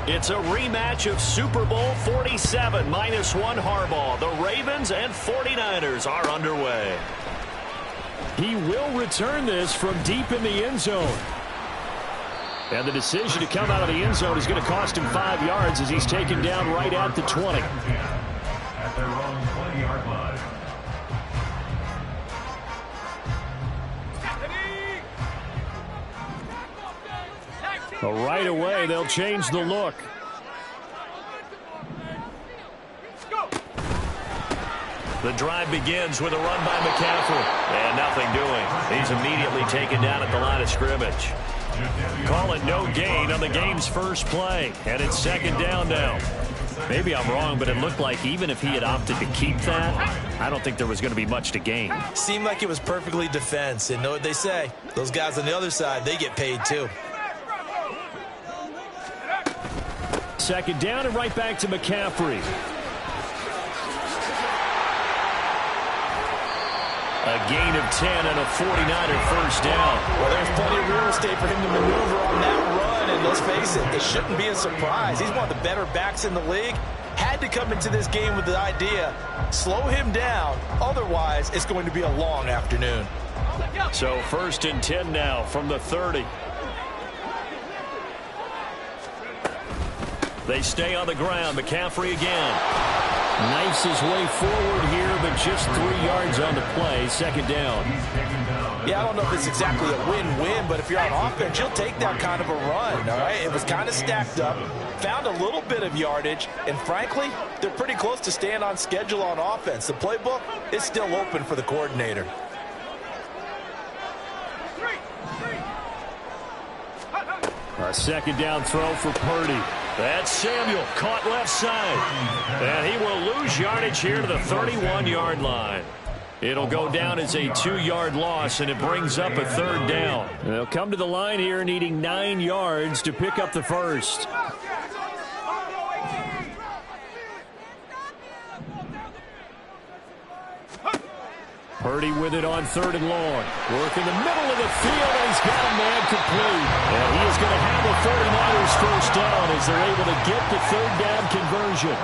It's a rematch of Super Bowl 47, -1 Harbaugh. The Ravens and 49ers are underway. He will return this from deep in the end zone. And the decision to come out of the end zone is going to cost him 5 yards as he's taken down right at the 20. At their own 20-yard line. Right away, they'll change the look. The drive begins with a run by McCaffrey. And nothing doing. He's immediately taken down at the line of scrimmage. Call it no gain on the game's first play. And it's second down now. Maybe I'm wrong, but it looked like even if he had opted to keep that, I don't think there was going to be much to gain. Seemed like it was perfectly defense. And know what they say? Those guys on the other side, they get paid too. Second down and right back to McCaffrey. A gain of 10 and a 49er first down. Well, there's plenty of real estate for him to maneuver on that run. And let's face it, it shouldn't be a surprise. He's one of the better backs in the league. Had to come into this game with the idea, slow him down. Otherwise, it's going to be a long afternoon. So first and 10 now from the 30. They stay on the ground. McCaffrey again. Knifes his way forward here, but just 3 yards on the play. Second down. Yeah, I don't know if it's exactly a win-win, but if you're on offense, you'll take that kind of a run, all right? It was kind of stacked up, found a little bit of yardage, and frankly, they're pretty close to staying on schedule on offense. The playbook is still open for the coordinator. A second down throw for Purdy. That's Samuel, caught left side. And he will lose yardage here to the 31-yard line. It'll go down as a 2-yard loss, and it brings up a third down. They'll come to the line here needing 9 yards to pick up the first. Purdy with it on third and long. Work in the middle of the field, and he's got a man complete. And he is going to have the 49ers first down as they're able to get the third down conversion.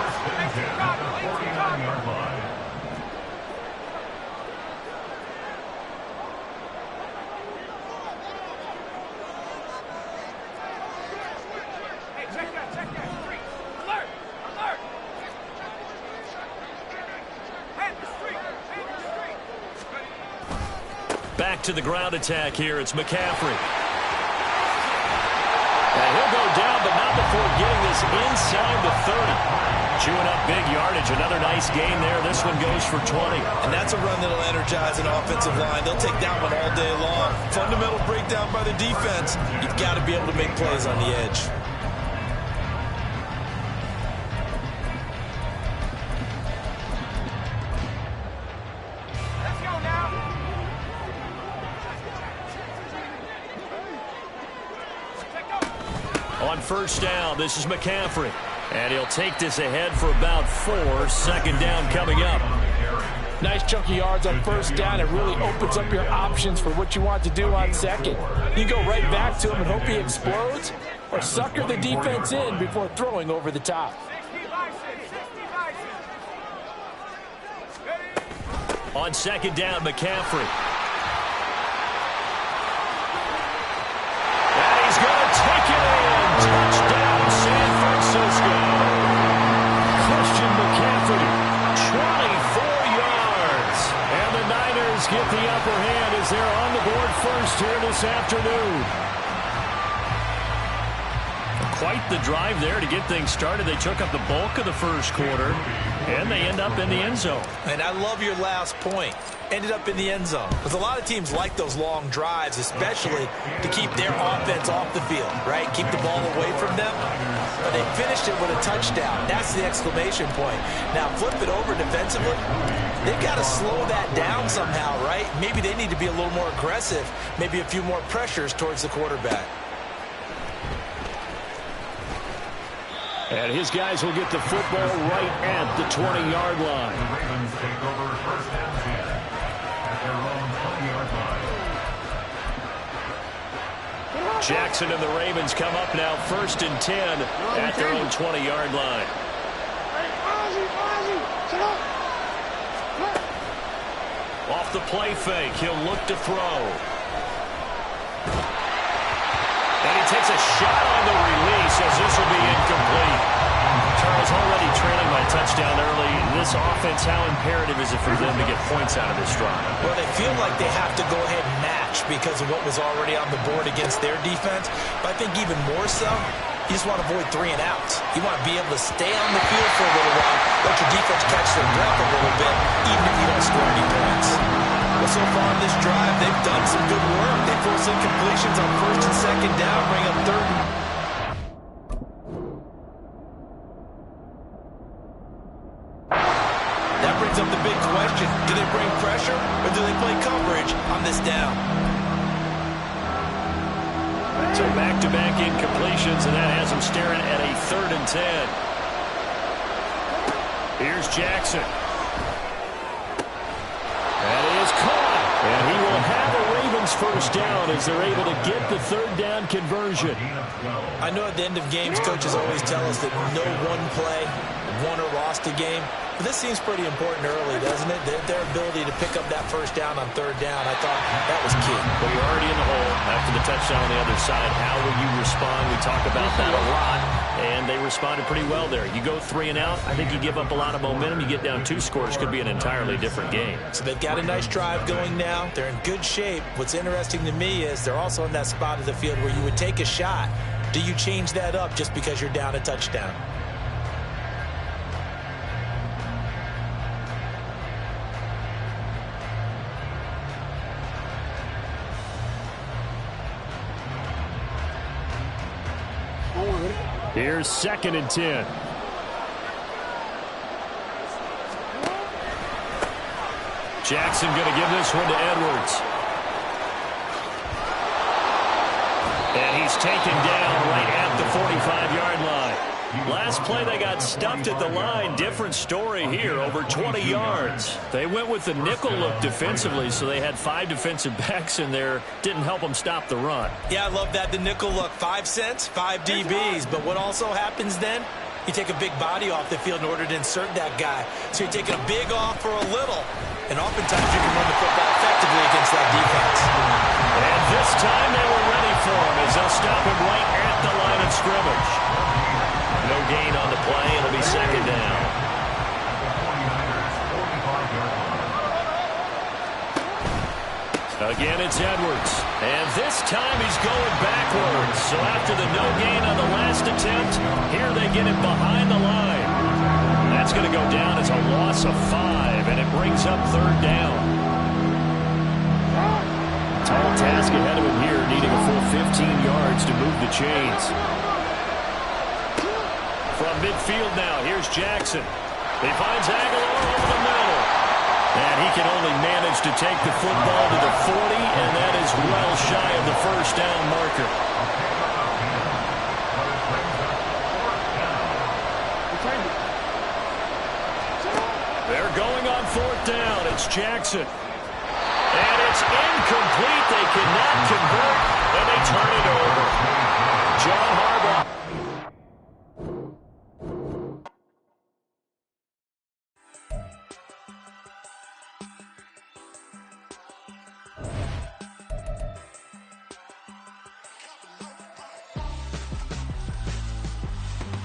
Back to the ground attack here. It's McCaffrey. And he'll go down, but not before getting this inside the 30. Chewing up big yardage. Another nice gain there. This one goes for 20. And that's a run that'll energize an offensive line. They'll take that one all day long. Fundamental breakdown by the defense. You've got to be able to make plays on the edge. On first down, this is McCaffrey. And he'll take this ahead for about 4. Second down coming up. Nice chunky yards on first down. It really opens up your options for what you want to do on second. You go right back to him and hope he explodes, or sucker the defense in before throwing over the top. On second down, McCaffrey. And he's going to take it in. Touchdown, San Francisco. Christian McCaffrey. 24 yards. And the Niners get the upper hand as they're on the board first here this afternoon. Quite the drive there to get things started. They took up the bulk of the first quarter, and they end up in the end zone. And I love your last point. Ended up in the end zone. Because a lot of teams like those long drives, especially to keep their offense off the field, right? Keep the ball away from them. But they finished it with a touchdown. That's the exclamation point. Now, flip it over defensively. They've got to slow that down somehow, right? Maybe they need to be a little more aggressive. Maybe a few more pressures towards the quarterback. And his guys will get the football right at the 20-yard line. The Ravens take over first and 10 at their own 20-yard Jackson and the Ravens come up now 1st and 10 at their own 20-yard line. Off the play fake, he'll look to throw. And he takes a shot on the release as this will be incomplete. Charles, already trailing by a touchdown early. This offense, how imperative is it for them to get points out of this drive? Well, they feel like they have to go ahead and match because of what was already on the board against their defense. But I think even more so, you just want to avoid 3 and outs. You want to be able to stay on the field for a little while, let your defense catch their breath a little bit, even if you don't score any points. Well, so far on this drive, they've done some good work. They force incompletions on 1st and 2nd down, bring up 3rd. That brings up the big question. Do they bring pressure or do they play coverage on this down? So back-to-back incompletions, and that has them staring at a 3rd and 10. Here's Jackson. That is caught. And he will have a Ravens first down as they're able to get the 3rd down conversion. I know at the end of games, coaches always tell us that no one play won or lost a game. But this seems pretty important early, doesn't it? Their ability to pick up that first down on 3rd down, I thought that was key. Well, you're already in the hole after the touchdown on the other side. How will you respond? We talk about that a lot, and they responded pretty well there. You go 3 and out, I think you give up a lot of momentum. You get down 2 scores, could be an entirely different game. So they've got a nice drive going now. They're in good shape. What's interesting to me is they're also in that spot of the field where you would take a shot. Do you change that up just because you're down a touchdown? Here's 2nd and 10. Jackson going to give this one to Edwards. And he's taken down right at the 45-yard line. Last play, they got stuffed at the line. Different story here, over 20 yards. They went with the nickel look defensively, so they had 5 defensive backs in there. Didn't help them stop the run. Yeah, I love that, the nickel look. 5 cents, 5 DBs. But what also happens then? You take a big body off the field in order to insert that guy. So you're taking a big off for a little. And oftentimes you can run the football effectively against that defense. And this time they were ready for him as they'll stop him right at the line of scrimmage. No gain on the play. It'll be 2nd down. Again, it's Edwards. And this time he's going backwards. So after the no gain on the last attempt, here they get him behind the line. That's going to go down as a loss of 5, and it brings up 3rd down. Tall task ahead of him here, needing a full 15 yards to move the chains. From midfield now, here's Jackson. He finds Aguilar over the middle. And he can only manage to take the football to the 40, and that is well shy of the first down marker. They're going on 4th down. It's Jackson. And it's incomplete. They cannot convert, and they turn it over. John Harbaugh.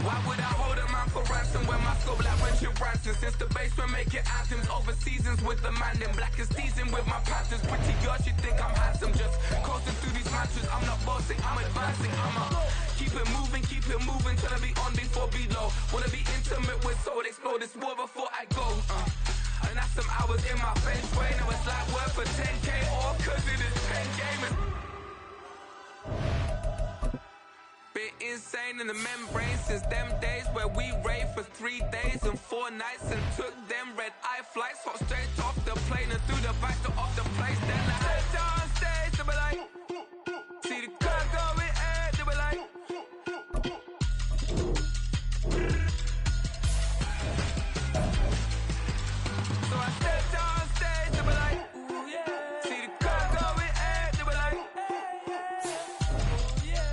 Why would I hold a man for ransom when my scope like Richard Branson? Since the basement making anthems over seasons with the man in black is seasoned with my patterns. Pretty girls, you think I'm handsome, just coasting through these matches. I'm not bossing, I'm advancing. Keep it moving, trying to be on before below. Wanna be intimate with soul, explore this war before I go. And that's some hours in my bench way. Now it's like work for 10K or cause it is 10 gaming. Been insane in the membrane since them days where we raved for 3 days and 4 nights and took them red-eye flights, hot straight off the plane and through the back door of the place. Then I head down stage, they be like, see the crowd going air, they be like, so I step down stage, they be like, ooh yeah, see the crowd going air, they be like, ooh yeah.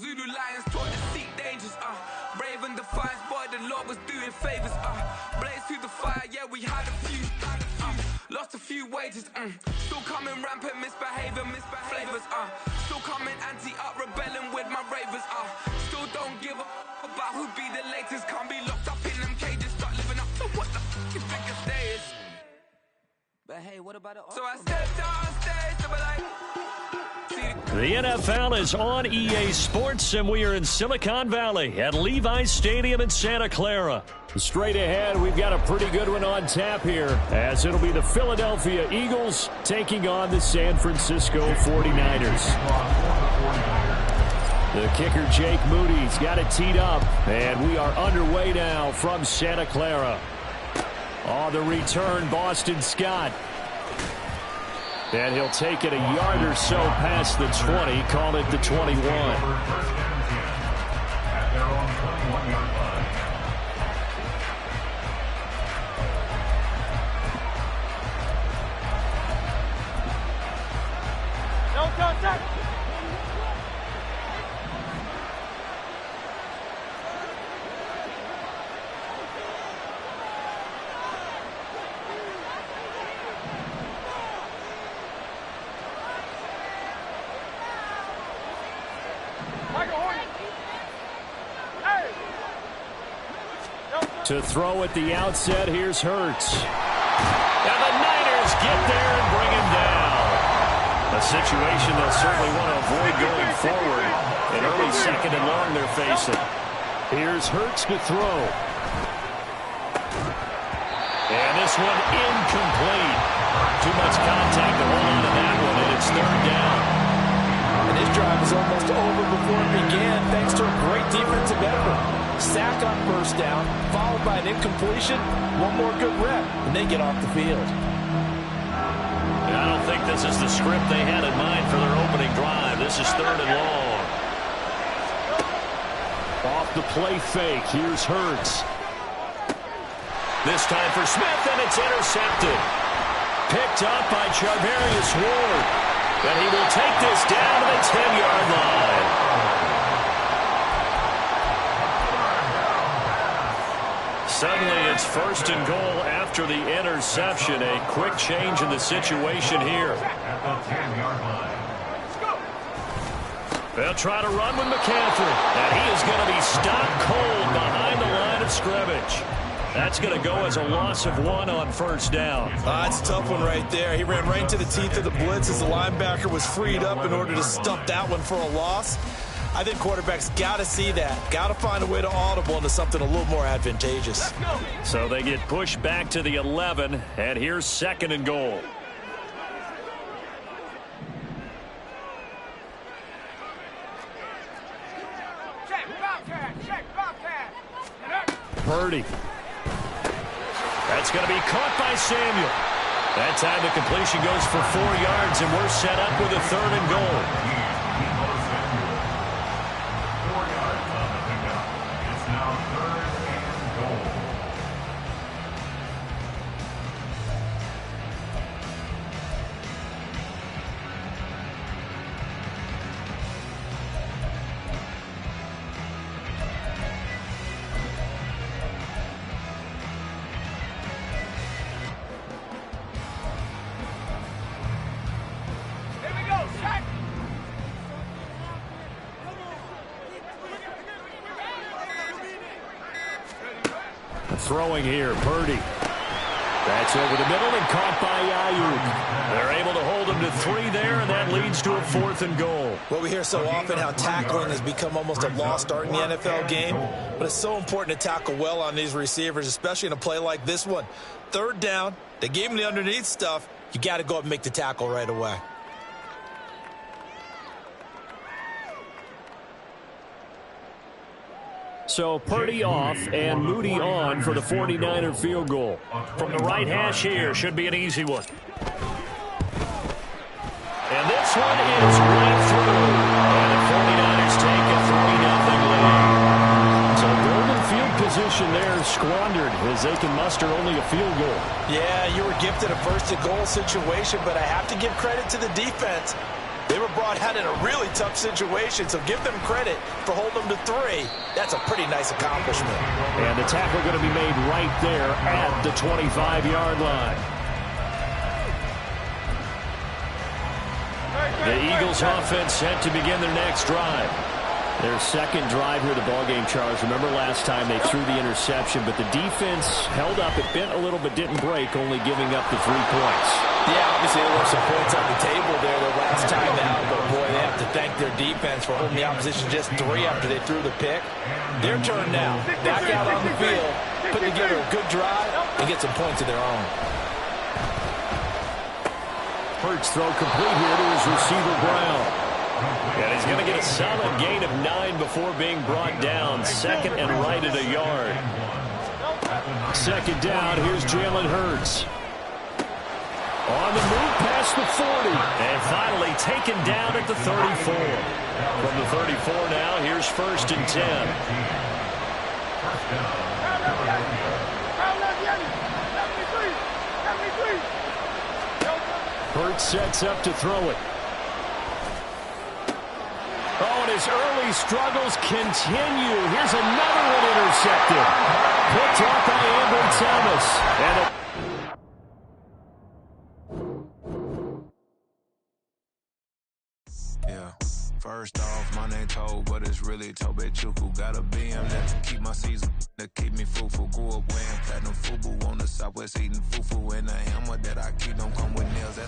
Zulu lions taught to seek dangers, brave and defiant, boy, the Lord was doing favors, blaze through the fire, yeah, we had a few, lost a few wages, still coming rampant, misbehaving, flavors, still coming anti-up, rebelling with my ravers, still don't give a about who be the latest, can't be locked up in them cages, start living up to what the you think a stay is. But hey, what about it? So I stepped on stage to be like, the NFL is on EA Sports, and we are in Silicon Valley at Levi's Stadium in Santa Clara. Straight ahead, we've got a pretty good one on tap here, as it'll be the Philadelphia Eagles taking on the San Francisco 49ers. The kicker, Jake Moody's got it teed up, and we are underway now from Santa Clara. On the return, Boston Scott. And he'll take it a yard or so past the 20, call it the 21. At their own 21-yard line. Don't touch. To throw at the outset, here's Hurts. And the Niners get there and bring him down. A situation they'll certainly want to avoid going forward. An early second and long they're facing. Here's Hurts to throw. And this one incomplete. Too much contact to hold on to that one, and it's third down. And his drive was almost over before it began, thanks to a great defensive effort. Sack on first down, followed by an incompletion, one more good rep, and they get off the field. And I don't think this is the script they had in mind for their opening drive. This is third and long. Off the play fake, here's Hurts. This time for Smith, and it's intercepted. Picked up by Charvarius Ward. And he will take this down to the 10-yard line. Suddenly, it's first and goal after the interception. A quick change in the situation here. At the 10-yard line. They'll try to run with McCaffrey. And he is going to be stopped cold behind the line of scrimmage. That's going to go as a loss of 1 on first down. That's a tough one right there. He ran right into the teeth of the blitz as the linebacker was freed up in order to stump that one for a loss. I think quarterbacks got to see that. Got to find a way to audible into something a little more advantageous. So they get pushed back to the 11, and here's second and goal. Purdy. That's going to be caught by Samuel. That time the completion goes for 4 yards, and we're set up with a third and goal. 4 yards on the pickup. It's now third and goal. Throwing here, Purdy. That's over the middle and caught by Ayuk. They're able to hold him to 3 there, and that leads to a fourth and goal. Well, we hear so often how tackling has become almost a lost art in the NFL game, but it's so important to tackle well on these receivers, especially in a play like this one. Third down, they gave him the underneath stuff. You got to go up and make the tackle right away. So Purdy off and Moody on for the 49er field goal. From the right hash here, should be an easy one. And this one is right through. And the 49ers take a 3-0 lead. So golden field position there squandered as they can muster only a field goal. Yeah, you were gifted a first and goal situation, but I have to give credit to the defense. They were brought out in a really tough situation, so give them credit for holding them to 3. That's a pretty nice accomplishment. And the tackle going to be made right there at the 25-yard line. The Eagles offense set to begin their next drive. Their second drive here of the ballgame, Charles. Remember last time they threw the interception, but the defense held up. It bent a little but didn't break, only giving up the 3 points. Yeah, obviously there were some points on the table there the last time out, but boy, they have to thank their defense for holding the opposition just 3 after they threw the pick. Their turn now. Back out on the field, put together a good drive, and get some points of their own. Hurts throw complete here to his receiver, Brown. And he's going to get a solid gain of 9 before being brought down. Second and right at a yard. Second down, here's Jalen Hurts. On the move past the 40. And finally taken down at the 34. From the 34 now, here's 1st and 10. Hurts sets up to throw it. Oh, and his early struggles continue. Here's another one intercepted. Picked off by Ambry Thomas. And first off, my name Toe, but it's really Tobe Chuku. Got a BM that keep my season, that keep me fruitful. Grew up wearing platinum FUBU on the Southwest eating fufu. And the hammer that I keep don't come with nails.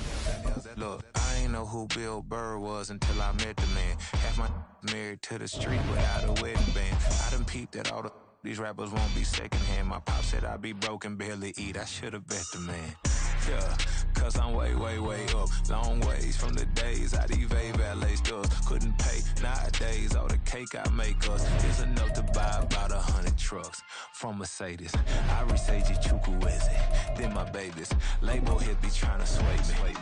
Look, I ain't know who Bill Burr was until I met the man. Half my married to the street without a wedding band. I done peeped that all these rappers won't be secondhand. My pop said I'd be broke and barely eat. I should have bet the man. Yeah, cause I'm way, way, way up. Long ways from the days I evade valet stores. Couldn't pay nowadays. All the cake I make us is enough to buy about 100 trucks from Mercedes. I resage Chukwueze, then my babies. Label hit be trying to sway me.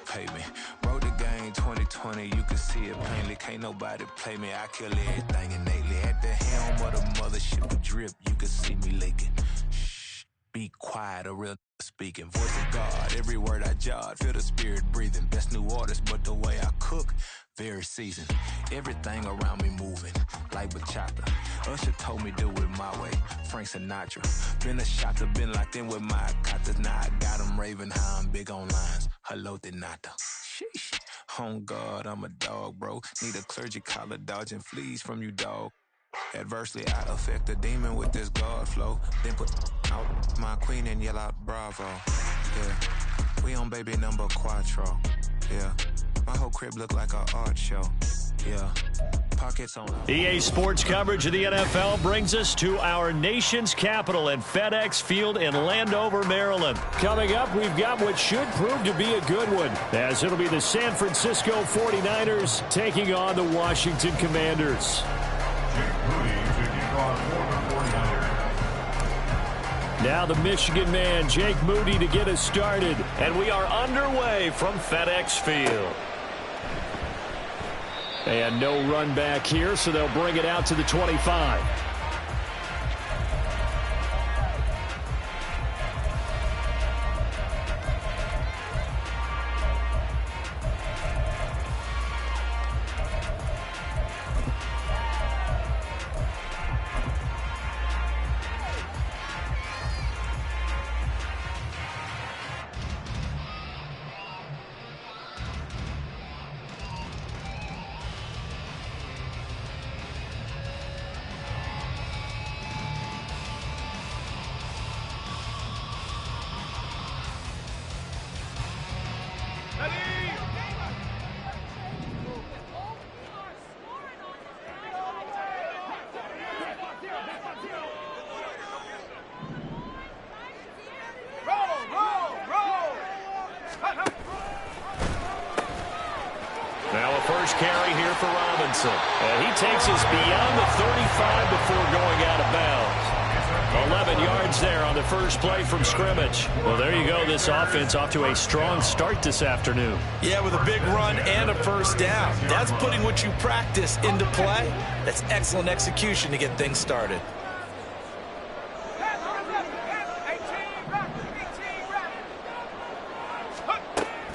Pay me. Wrote the game 2020, you can see it plainly. Can't nobody play me. I kill everything innately. At the helm of the mothership with drip, you can see me leaking. Shh, be quiet, a real speaking. Voice of God, every word I jot. Feel the spirit breathing. Best new artist, but the way I cook, very seasoned. Everything around me moving, like bachata. Usher told me do it my way. Frank Sinatra. Been a shotter, been locked in with my katas. Now I got them raving how I'm big on lines. Hello, Denata. Sheesh. On God, I'm a dog, bro. Need a clergy collar, dodging fleas from you, dog. Adversely, I affect the demon with this God flow. Then put out my queen and yell out bravo. Yeah, we on baby number quattro. Yeah, my whole crib look like an art show. Yeah, pockets on. EA Sports coverage of the NFL brings us to our nation's capital at FedEx Field in Landover, Maryland. Coming up, we've got what should prove to be a good one, as it'll be the San Francisco 49ers taking on the Washington Commanders. Now the Michigan man, Jake Moody, to get us started. And we are underway from FedEx Field. And no run back here, so they'll bring it out to the 25. First carry here for Robinson. And he takes us beyond the 35 before going out of bounds. 11 yards there on the first play from scrimmage. Well, there you go. This offense off to a strong start this afternoon. Yeah, with a big run and a first down. That's putting what you practice into play. That's excellent execution to get things started.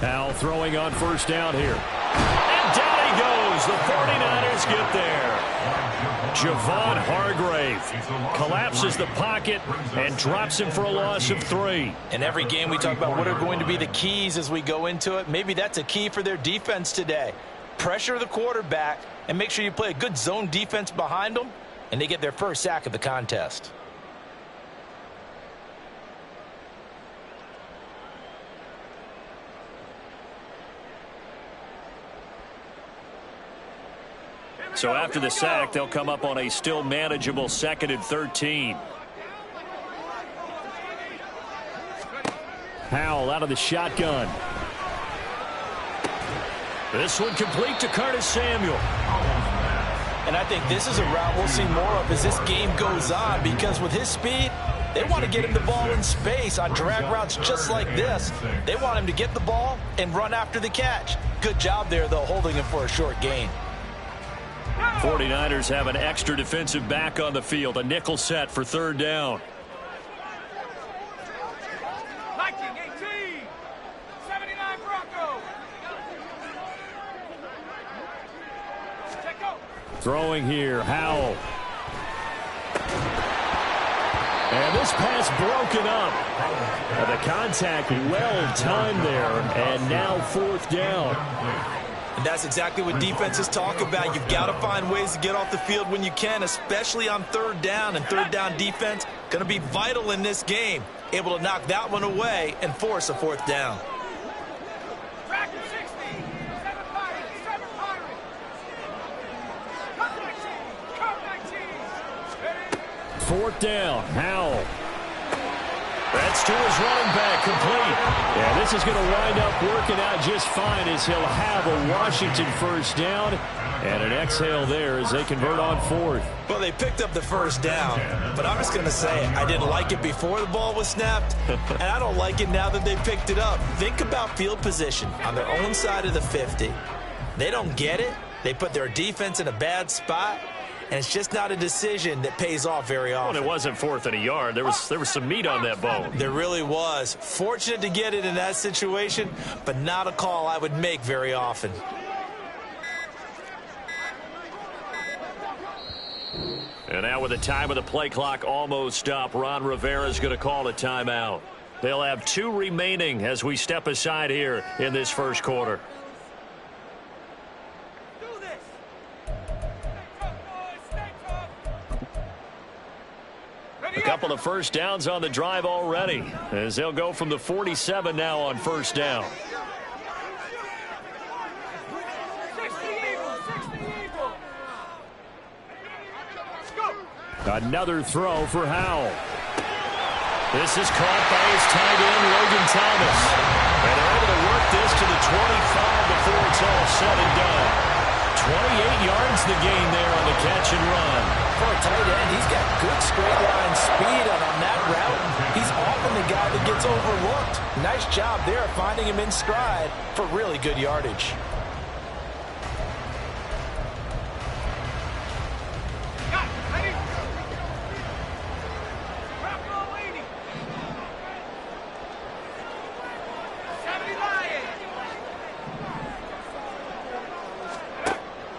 Al throwing on first down here. And down he goes. The 49ers get there. Javon Hargrave collapses the pocket and drops him for a loss of 3. In every game we talk about what are going to be the keys as we go into it. Maybe that's a key for their defense today. Pressure the quarterback and make sure you play a good zone defense behind them, and they get their first sack of the contest. So after the sack, they'll come up on a still manageable 2nd and 13. Howell out of the shotgun. This one complete to Curtis Samuel. And I think this is a route we'll see more of as this game goes on, because with his speed, they want to get him the ball in space on drag routes just like this. They want him to get the ball and run after the catch. Good job there, though, holding him for a short gain. 49ers have an extra defensive back on the field. A nickel set for 3rd down. 19-18. 79 Broncos. Check out. Throwing here, Howell. And this pass broken up. And the contact well timed there. And now 4th down. And that's exactly what defenses talk about. You've got to find ways to get off the field when you can, especially on 3rd down. And 3rd down defense going to be vital in this game. Able to knock that one away and force a 4th down. Track 60. 7 Pirates. 7 Pirates. Cut 19. 4th down, Howell. That's to his running back, complete. Yeah, this is going to wind up working out just fine as he'll have a Washington 1st down. And an exhale there as they convert on 4th. Well, they picked up the 1st down, but I'm just going to say I didn't like it before the ball was snapped, and I don't like it now that they picked it up. Think about field position on their own side of the 50. They don't get it. They put their defense in a bad spot. And it's just not a decision that pays off very often. Well, it wasn't 4th and a yard. There was some meat on that bone. There really was. Fortunate to get it in that situation, but not a call I would make very often. And now with the time of the play clock almost up, Ron Rivera is going to call a timeout. They'll have 2 remaining as we step aside here in this 1st quarter. A couple of 1st downs on the drive already, as they'll go from the 47 now on 1st down. 60 Eagles. Another throw for Howell. This is caught by his tight end, Logan Thomas. And they're able to work this to the 25 before it's all said and done. 28 yards the gain there on the catch and run. For a tight end, he's got good straight line speed, and on that route, he's often the guy that gets overlooked. Nice job there finding him in stride for really good yardage.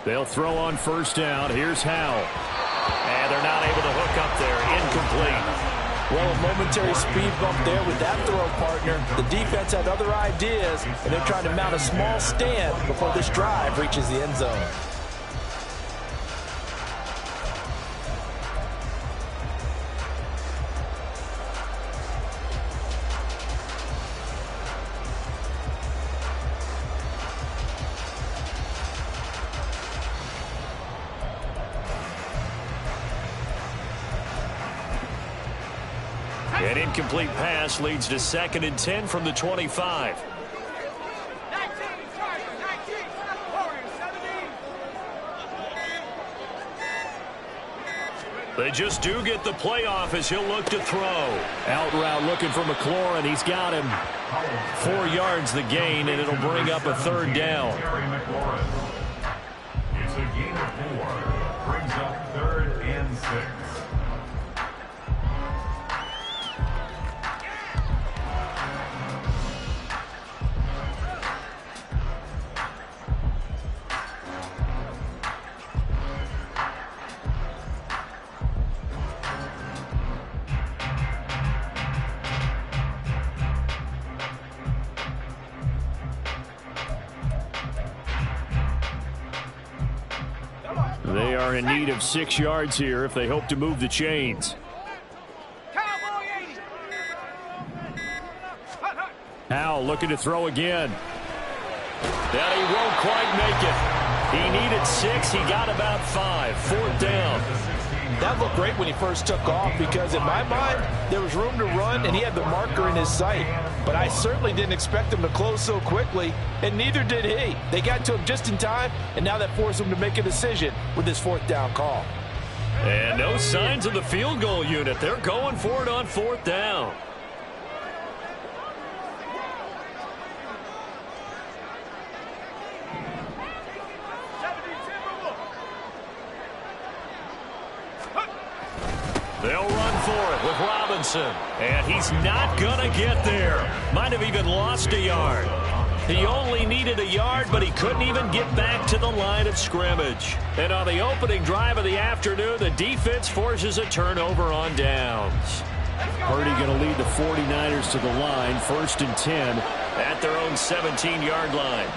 They'll throw on 1st down. Here's Howell. And they're not able to hook up there. Incomplete. Well, a momentary speed bump there with that throw, partner. The defense had other ideas, and they're trying to mount a small stand before this drive reaches the end zone. An incomplete pass leads to 2nd and 10 from the 25. 19, Chargers, 19, Warriors, 17. They just do get the playoff as he'll look to throw. Out route looking for McLaurin. He's got him. 4 yards the gain, and it'll bring up a 3rd down. It's a gain of 4. Brings up 3rd and 6. are in need of 6 yards here if they hope to move the chains. Howell looking to throw again. And he won't quite make it. He needed 6. He got about 5. 4th down. That looked great when he first took off because in my mind, there was room to run and he had the marker in his sight. But I certainly didn't expect him to close so quickly, and neither did he. They got to him just in time, and now that forced him to make a decision with this 4th down call. And no signs of the field goal unit. They're going for it on 4th down. They'll run for it with Robinson. And he's not going to get there. Might have even lost a yard. He only needed a yard, but he couldn't even get back to the line of scrimmage. And on the opening drive of the afternoon, the defense forces a turnover on downs. Purdy going to lead the 49ers to the line, 1st and 10 at their own 17-yard line.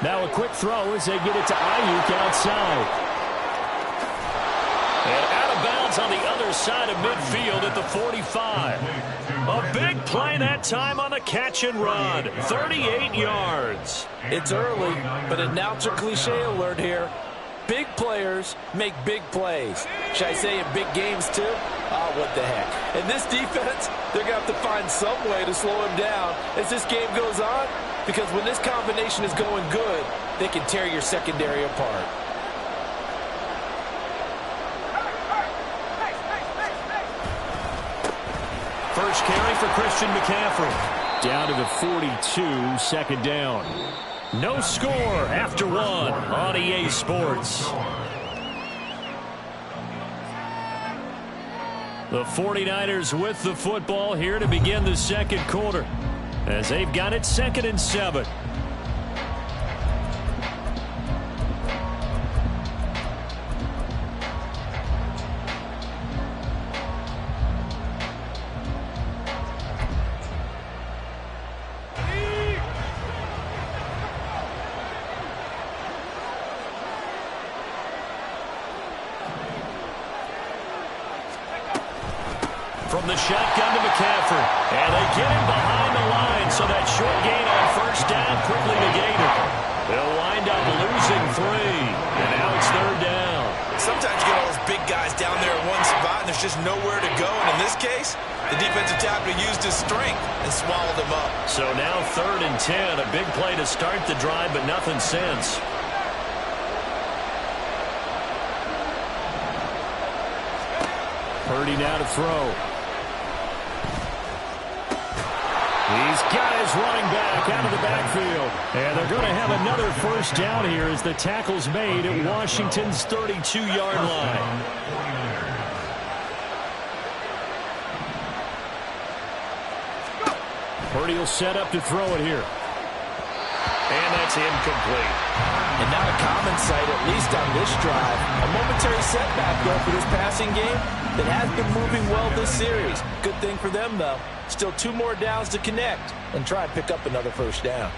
Now a quick throw as they get it to Ayuk outside. And out of bounds on the other side of midfield at the 45. A big play that time on the catch and run. 38 yards. It's early, but announcer cliche alert here. Big players make big plays. Should I say in big games too? Oh, what the heck. In this defense, they're going to have to find some way to slow him down as this game goes on. Because when this combination is going good, they can tear your secondary apart. First carry for Christian McCaffrey. Down to the 42, 2nd down. No score after 1 on EA Sports. The 49ers with the football here to begin the 2nd quarter, as they've got it 2nd and 7. From the shotgun to McCaffrey. And they get him behind the line, so that short gain on 1st down quickly negated. They'll wind up losing 3. And now it's 3rd down. Sometimes you get all those big guys down there in one spot, and there's just nowhere to go. And in this case, the defensive tackle used his strength and swallowed him up. So now 3rd and 10. A big play to start the drive, but nothing since. Purdy now to throw. He's got his running back out of the backfield. And they're going to have another 1st down here as the tackle's made at Washington's 32-yard line. Purdy will set up to throw it here. And that's incomplete. And not a common sight, at least on this drive. A momentary setback, though, for this passing game that has been moving well this series. Good thing for them, though. Still 2 more downs to connect and try and pick up another 1st down.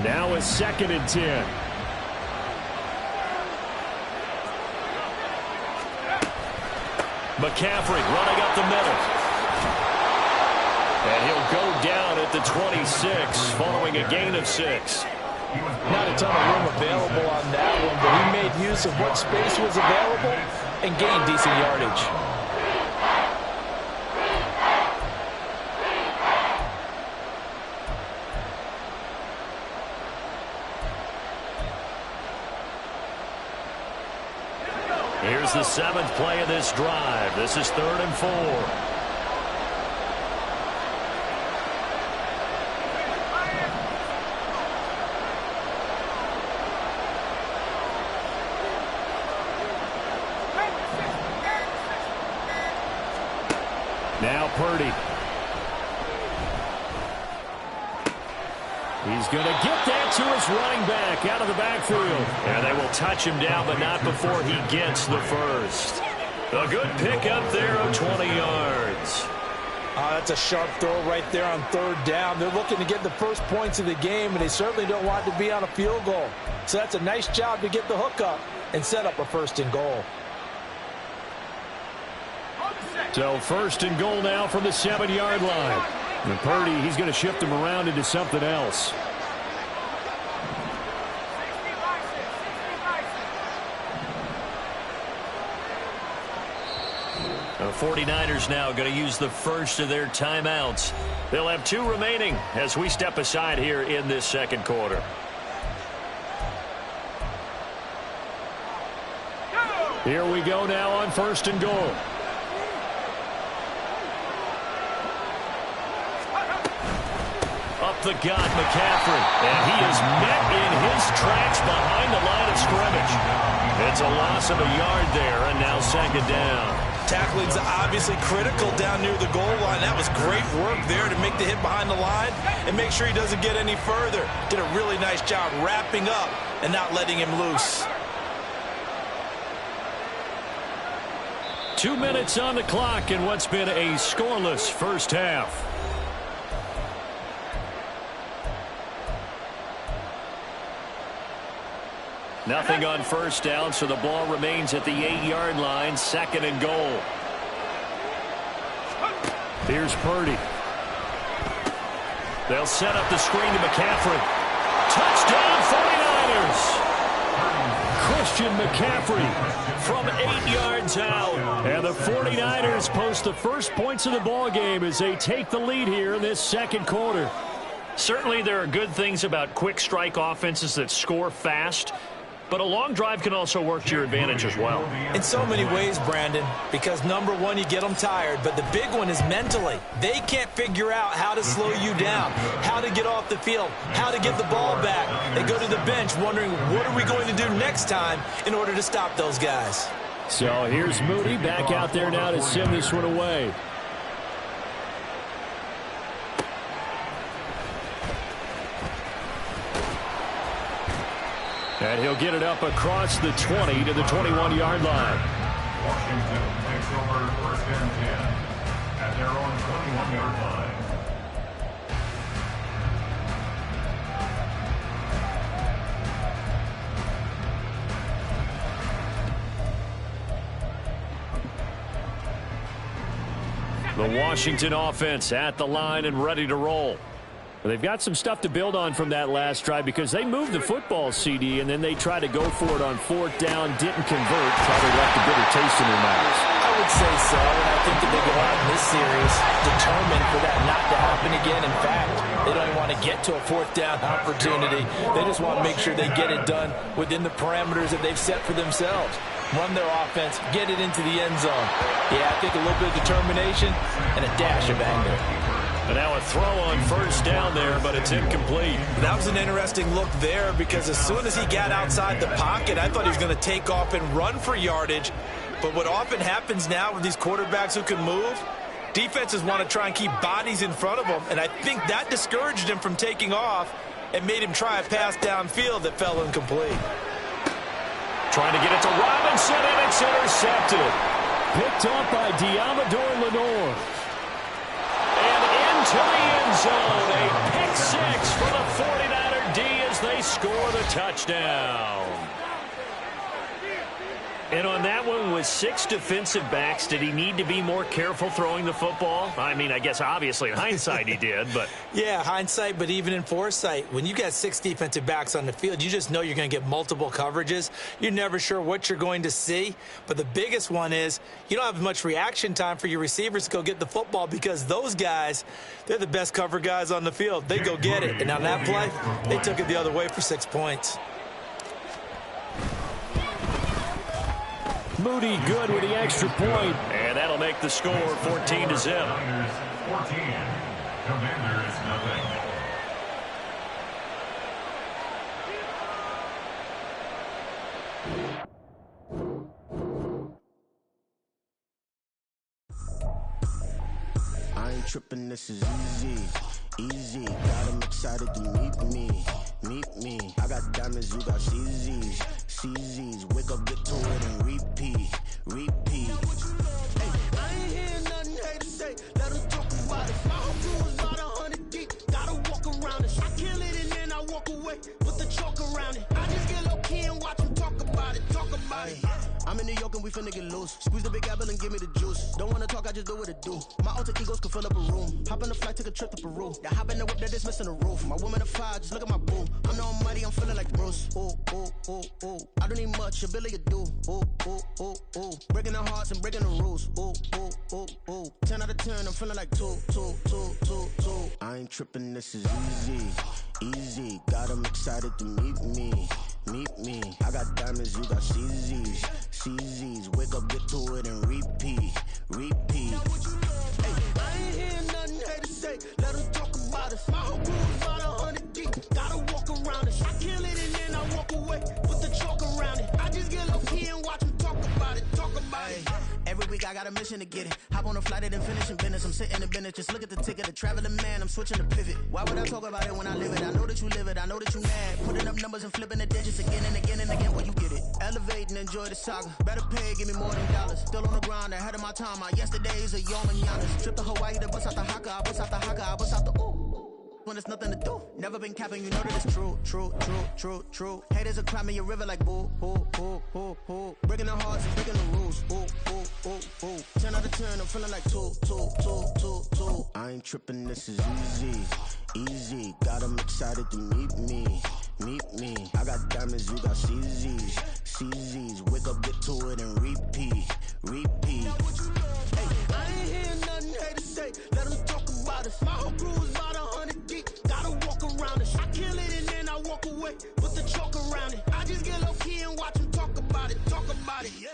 Now it's 2nd and 10. McCaffrey running up the middle. And he'll go down at the 26 following a gain of 6. Not a ton of room available on that one, but he made use of what space was available and gained decent yardage. Here's the 7th play of this drive. This is 3rd and 4. Now Purdy. He's going to get that to his running back out of the backfield. And they will touch him down, but not before he gets the first. A good pickup there of 20 yards. That's a sharp throw right there on third down. They're looking to get the first points of the game, and they certainly don't want to be on a field goal. So that's a nice job to get the hook up and set up a first and goal. So first and goal now from the 7-yard line. And Purdy, he's going to shift him around into something else. The 49ers now going to use the first of their timeouts. They'll have 2 remaining as we step aside here in this second quarter. Here we go now on first and goal. Up the gut, McCaffrey. And he is met in his tracks behind the line of scrimmage. It's a loss of a yard there, and now second down. Tackling's obviously critical down near the goal line. That was great work there to make the hit behind the line and make sure he doesn't get any further. Did a really nice job wrapping up and not letting him loose. 2 minutes on the clock in what's been a scoreless first half. Nothing on first down, so the ball remains at the 8-yard line, second and goal. Here's Purdy. They'll set up the screen to McCaffrey. Touchdown 49ers! Christian McCaffrey from 8 yards out. And the 49ers post the first points of the ball game as they take the lead here in this second quarter. Certainly there are good things about quick strike offenses that score fast, but a long drive can also work to your advantage as well. In so many ways, Brandon, because number one, you get them tired, but the big one is mentally. They can't figure out how to slow you down, how to get off the field, how to get the ball back. They go to the bench wondering, what are we going to do next time in order to stop those guys? So here's Moody back out there now to send this one away. And he'll get it up across the 20 to the 21-yard line. Washington takes over first and 10 at their own 21-yard line. The Washington offense at the line and ready to roll. They've got some stuff to build on from that last drive because they moved the football, CD, and then they tried to go for it on fourth down, didn't convert, probably left a bitter taste in their mouths. I would say so, and I think that they go out in this series determined for that not to happen again. In fact, they don't even want to get to a fourth down opportunity. They just want to make sure they get it done within the parameters that they've set for themselves. Run their offense, get it into the end zone. Yeah, I think a little bit of determination and a dash of anger. And now a throw on first down there, but it's incomplete. That was an interesting look there because as soon as he got outside the pocket, I thought he was going to take off and run for yardage. But what often happens now with these quarterbacks who can move, defenses want to try and keep bodies in front of them. And I think that discouraged him from taking off and made him try a pass downfield that fell incomplete. Trying to get it to Robinson, and it's intercepted. Picked off by Diamador Lenore. To the end zone, a pick six for the 49er D as they score the touchdown. And on that one, with 6 defensive backs, did he need to be more careful throwing the football? I mean, I guess obviously in hindsight he did, but... Yeah, hindsight, but even in foresight, when you got 6 defensive backs on the field, you just know you're going to get multiple coverages. You're never sure what you're going to see. But the biggest one is you don't have much reaction time for your receivers to go get the football because those guys, they're the best cover guys on the field. They go get it. And on that play, they took it the other way for 6 points. Moody good with the extra point. And that'll make the score 14-0. 14. Commanders nothing. I ain't tripping, this is easy. easy. Got them excited to meet me. I got diamonds, you got CZs. Wake up, get to it, and repeat. Hey, I ain't hear nothing hate to say. Let them talk about it. My whole crew is about 100 deep. Gotta walk around it. I kill it and then I walk away. Put the chalk around it. I just get low key and watch them talk about it. I'm in New York and we finna get loose. Squeeze the big apple and give me the juice. Don't wanna talk, I just do what it do. My alter egos can fill up a room. Hop on a flight, take a trip to Peru. Yeah, hop in the whip that is missing the roof. My woman a fire, just look at my boo. I'm no money, I'm feeling like Bruce. Ooh. I don't need much, ability to do. Ooh. Breaking the hearts and breaking the rules. Ooh. 10 out of 10, I'm feeling like two. I ain't tripping, this is easy. Got them excited to meet me. I got diamonds, you got CZs. Wake up, get to it, and repeat. Hey, I ain't hear nothing hate to say. Let them talk about us. My whole crew is about 100 deep. Gotta walk around it. I kill it and then I walk away. Put the chalk around it. I just get low key and watch them talk about it. Every week I got a mission to get it. Hop on a flight and then finish in business. I'm sitting in business. Just look at the ticket. A traveling man. I'm switching to pivot. Why would I talk about it when I live it? I know that you live it. I know that you mad. Putting up numbers and flipping the digits again and again and again. Well, you get it. Elevate and enjoy the saga. Better pay, give me more than dollars. Still on the grind, ahead of my time. My yesterdays are Yom and Giannis. Trip to Hawaii to bust out the haka. I bust out the haka. I bust out the ooh. When there's nothing to do. Never been capping, you know that it's true. Haters are climbing your river like boo. Breaking the hearts and breaking the rules. Ooh. 10 out of 10, I'm feeling like two. I ain't tripping, this is easy. Got them excited to meet me. I got diamonds, you got CZs. Wake up, get to it, and repeat. Hey, I ain't hear nothing hate to say. Let them talk about us. My whole crew is about 100 deep. Gotta walk around it. I kill it and then I walk away. Put the chalk around it. I just get low key and watch them talk about it. Yeah.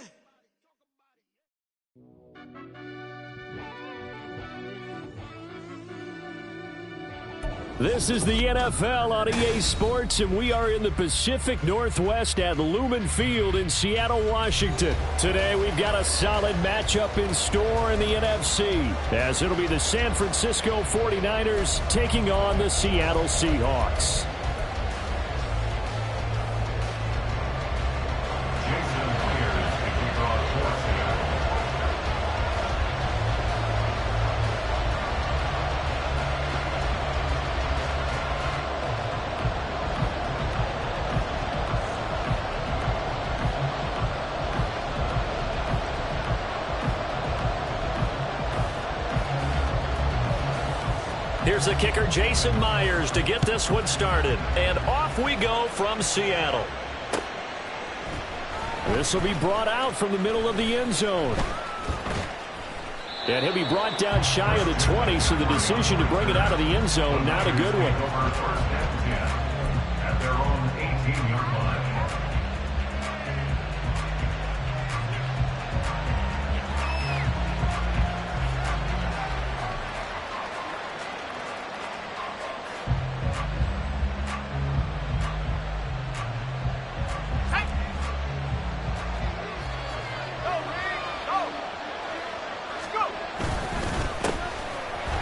This is the NFL on EA Sports, and we are in the Pacific Northwest at Lumen Field in Seattle, Washington. Today, we've got a solid matchup in store in the NFC, as it'll be the San Francisco 49ers taking on the Seattle Seahawks. Here's the kicker, Jason Myers, to get this one started. And off we go from Seattle. This will be brought out from the middle of the end zone. And he'll be brought down shy of the 20, so the decision to bring it out of the end zone, not a good one. At their own 18-yard line.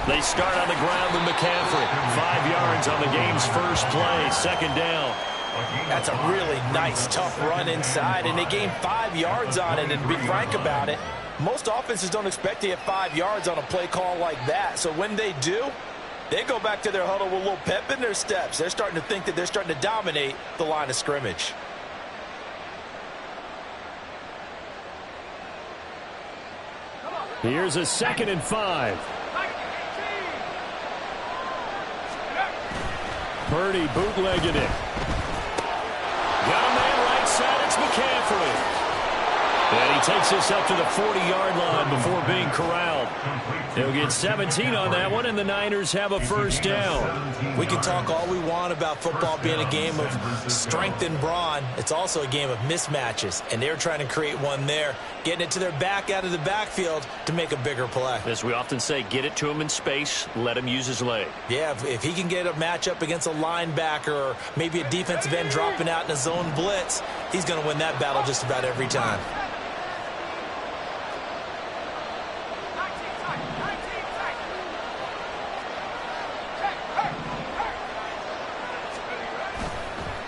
They start on the ground with McCaffrey. 5 yards on the game's first play. Second down. That's a really nice, tough run inside, and they gained 5 yards on it. And to be frank about it, most offenses don't expect to get 5 yards on a play call like that. So when they do, they go back to their huddle with a little pep in their steps. They're starting to think that they're starting to dominate the line of scrimmage. Here's a 2nd and 5. Purdy bootlegging it. Got a man right side. It's McCaffrey. And he takes this up to the 40-yard line before being corralled. They'll get 17 on that one, and the Niners have a first down. We can talk all we want about football being a game of strength and brawn. It's also a game of mismatches, and they're trying to create one there, getting it to their back out of the backfield to make a bigger play. As we often say, get it to him in space, let him use his leg. Yeah, if he can get a matchup against a linebacker or maybe a defensive end dropping out in a zone blitz, he's going to win that battle just about every time.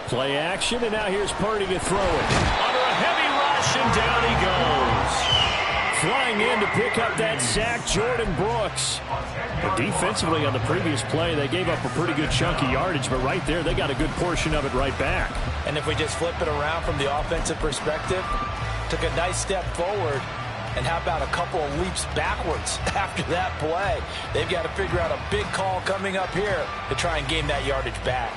Play action, and now here's Purdy to throw it. Under a heavy rush, and down he goes. Flying in to pick up that sack, Jordan Brooks. But defensively on the previous play, they gave up a pretty good chunk of yardage, but right there, they got a good portion of it right back. And if we just flip it around from the offensive perspective, took a nice step forward, and how about a couple of leaps backwards after that play? They've got to figure out a big call coming up here to try and gain that yardage back.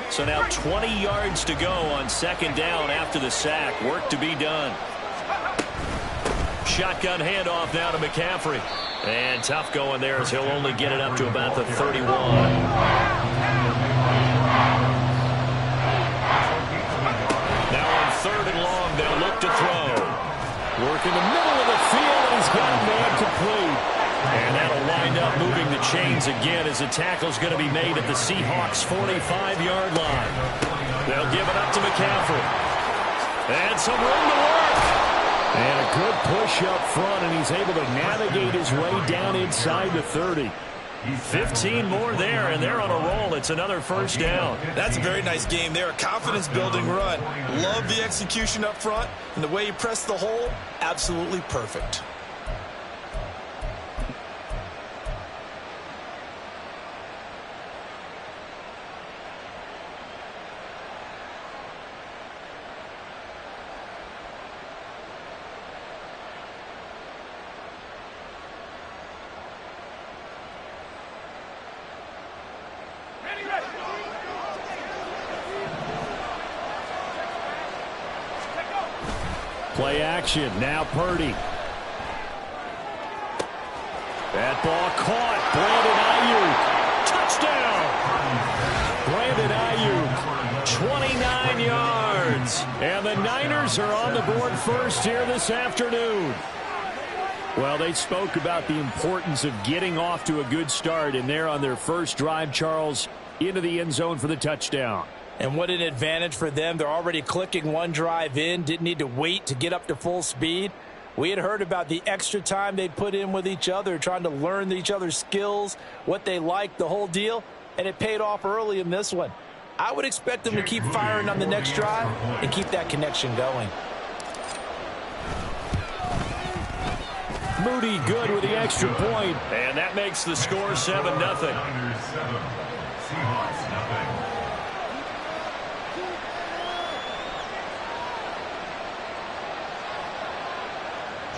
So now 20 yards to go on second down after the sack. Work to be done. Shotgun handoff now to McCaffrey. And tough going there as he'll only get it up to about the 31. Now on third and long, they'll look to throw. Work in the middle of the field, and he's got a man complete. And that'll wind up moving the chains again as the tackle's going to be made at the Seahawks' 45-yard line. They'll give it up to McCaffrey. And some room to work. And a good push up front, and he's able to navigate his way down inside the 30. 15 more there, and they're on a roll. It's another first down. That's a very nice game there. A confidence-building run. Love the execution up front, and the way he pressed the hole, absolutely perfect. Play action, now Purdy. That ball caught. Brandon Ayuk. Touchdown. Brandon Ayuk, 29 yards. And the Niners are on the board first here this afternoon. Well, they spoke about the importance of getting off to a good start, and they're on their first drive, Charles, into the end zone for the touchdown. And what an advantage for them. They're already clicking one drive in, didn't need to wait to get up to full speed. We had heard about the extra time they put in with each other, trying to learn each other's skills, what they like, the whole deal, and it paid off early in this one. I would expect them to keep firing on the next drive and keep that connection going. Moody good with the extra point. And that makes the score 7-0. Seahawks nothing.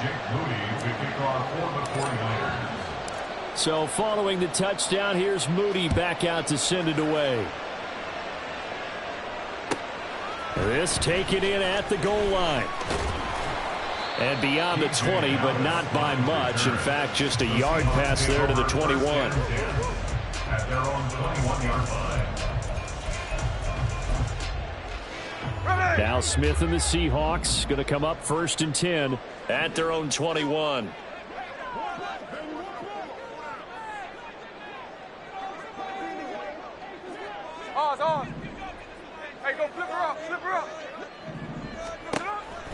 Jake Moody to kick off for the 49ers. So following the touchdown, here's Moody back out to send it away. This taken in at the goal line. And beyond the 20, but not by much. In fact, just a yard pass there to the 21. At their own 21-yard line. Now Smith and the Seahawks going to come up 1st and 10 at their own 21. Hey, go flip her up, flip her up.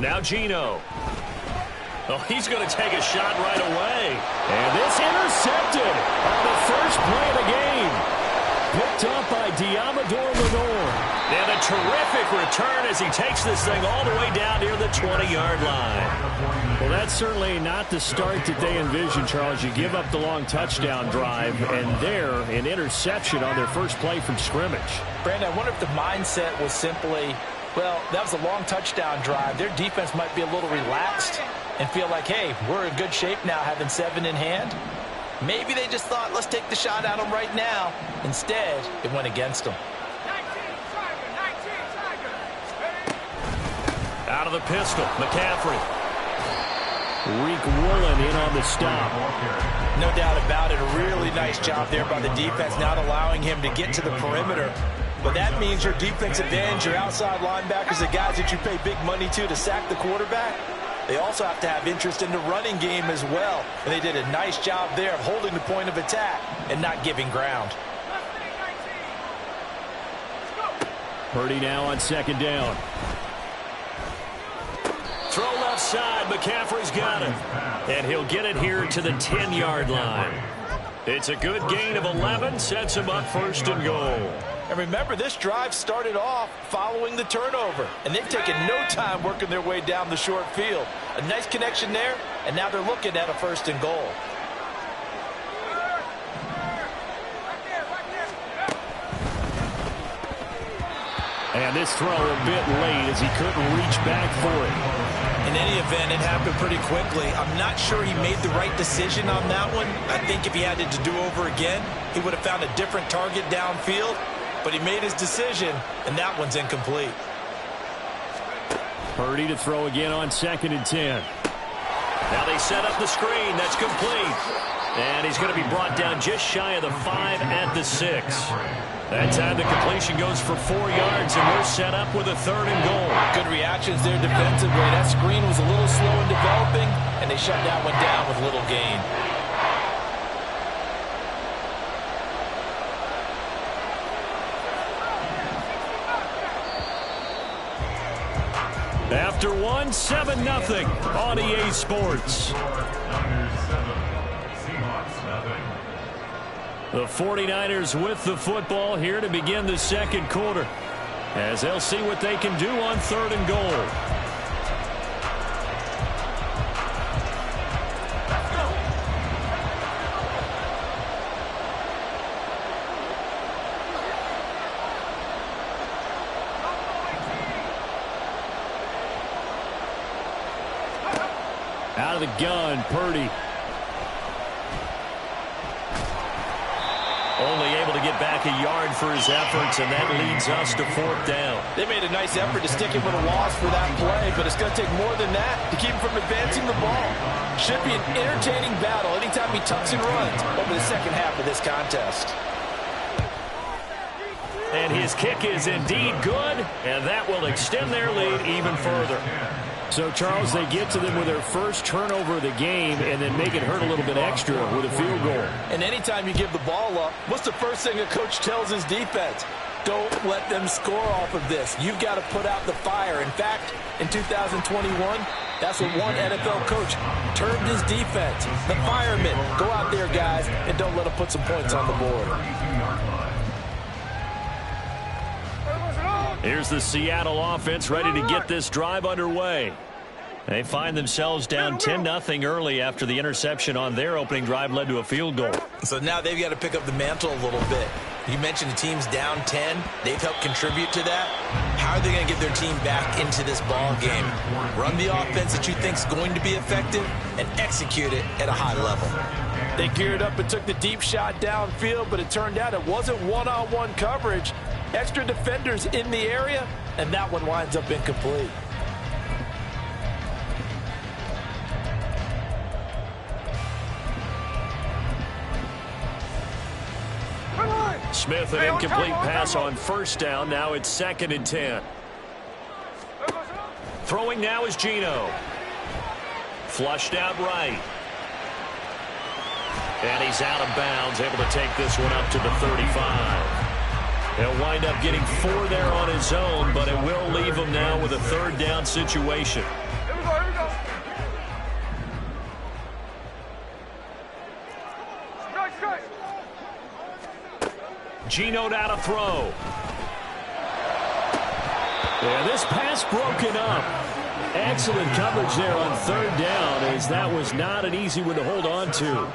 Now Geno. Oh, he's going to take a shot right away. And this intercepted on the first play of the game. Picked up by Diamador Lenore. And a terrific return as he takes this thing all the way down near the 20-yard line. Well, that's certainly not the start that they envisioned, Charles. You give up the long touchdown drive, and there, an interception on their first play from scrimmage. Brandon, I wonder if the mindset was simply, well, that was a long touchdown drive. Their defense might be a little relaxed and feel like, hey, we're in good shape now having 7 in hand. Maybe they just thought, let's take the shot at them right now. Instead, it went against them. Out of the pistol, McCaffrey. Reek Woolen in on the stop. No doubt about it. A really nice job there by the defense, not allowing him to get to the perimeter. But that means your defensive ends, your outside linebackers, the guys that you pay big money to sack the quarterback, they also have to have interest in the running game as well. And they did a nice job there of holding the point of attack and not giving ground. Purdy now on 2nd down. Throw left outside. McCaffrey's got it. And he'll get it here to the 10-yard line. It's a good gain of 11. Sets him up first and goal. And remember, this drive started off following the turnover. And they've taken no time working their way down the short field. A nice connection there, and now they're looking at a first and goal. And this throw a bit late as he couldn't reach back for it. In any event, it happened pretty quickly. I'm not sure he made the right decision on that one. I think if he had it to do over again, he would have found a different target downfield. But he made his decision, and that one's incomplete. Purdy to throw again on 2nd and 10. Now they set up the screen. That's complete. And he's going to be brought down just shy of the 5 at the 6. That time the completion goes for 4 yards, and we're set up with a 3rd and goal. Good reactions there defensively. That screen was a little slow in developing, and they shut that one down with little gain. After 1, 7-0 on EA Sports. The 49ers with the football here to begin the second quarter, as they'll see what they can do on 3rd and goal. Out of the gun, Purdy. Only able to get back a yard for his efforts, and that leads us to 4th down. They made a nice effort to stick him with a loss for that play, but it's going to take more than that to keep him from advancing the ball. Should be an entertaining battle anytime he tucks and runs over the second half of this contest. And his kick is indeed good, and that will extend their lead even further. So, Charles, they get to them with their first turnover of the game and then make it hurt a little bit extra with a field goal. And anytime you give the ball up, what's the first thing a coach tells his defense? Don't let them score off of this. You've got to put out the fire. In fact, in 2021, that's what one NFL coach termed his defense. The firemen. Go out there, guys, and don't let them put some points on the board. Here's the Seattle offense ready to get this drive underway. They find themselves down 10-0 early after the interception on their opening drive led to a field goal. So now they've got to pick up the mantle a little bit. You mentioned the team's down 10. They've helped contribute to that. How are they going to get their team back into this ball game? Run the offense that you think is going to be effective and execute it at a high level. They geared up and took the deep shot downfield, but it turned out it wasn't one-on-one coverage. Extra defenders in the area, and that one winds up incomplete. Smith, an incomplete pass on 1st down. Now it's 2nd and 10. Throwing now is Geno. Flushed out right. And he's out of bounds, able to take this one up to the 35. He'll wind up getting 4 there on his own, but it will leave him now with a 3rd down situation. Here we go. Strike. Geno now to throw. Yeah, this pass broken up. Excellent coverage there on 3rd down, as that was not an easy one to hold on to.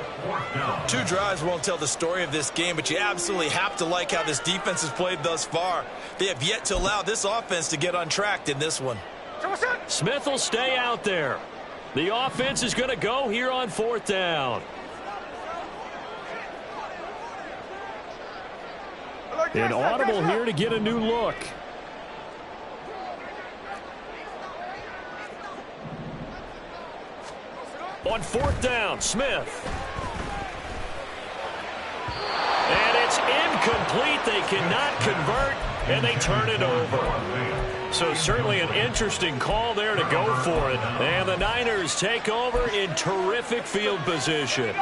2 drives won't tell the story of this game, but you absolutely have to like how this defense has played thus far. They have yet to allow this offense to get untracked in this one. Smith will stay out there. The offense is going to go here on 4th down. An audible here to get a new look. On 4th down, Smith. And it's incomplete. They cannot convert, and they turn it over. So certainly an interesting call there to go for it. And the Niners take over in terrific field position.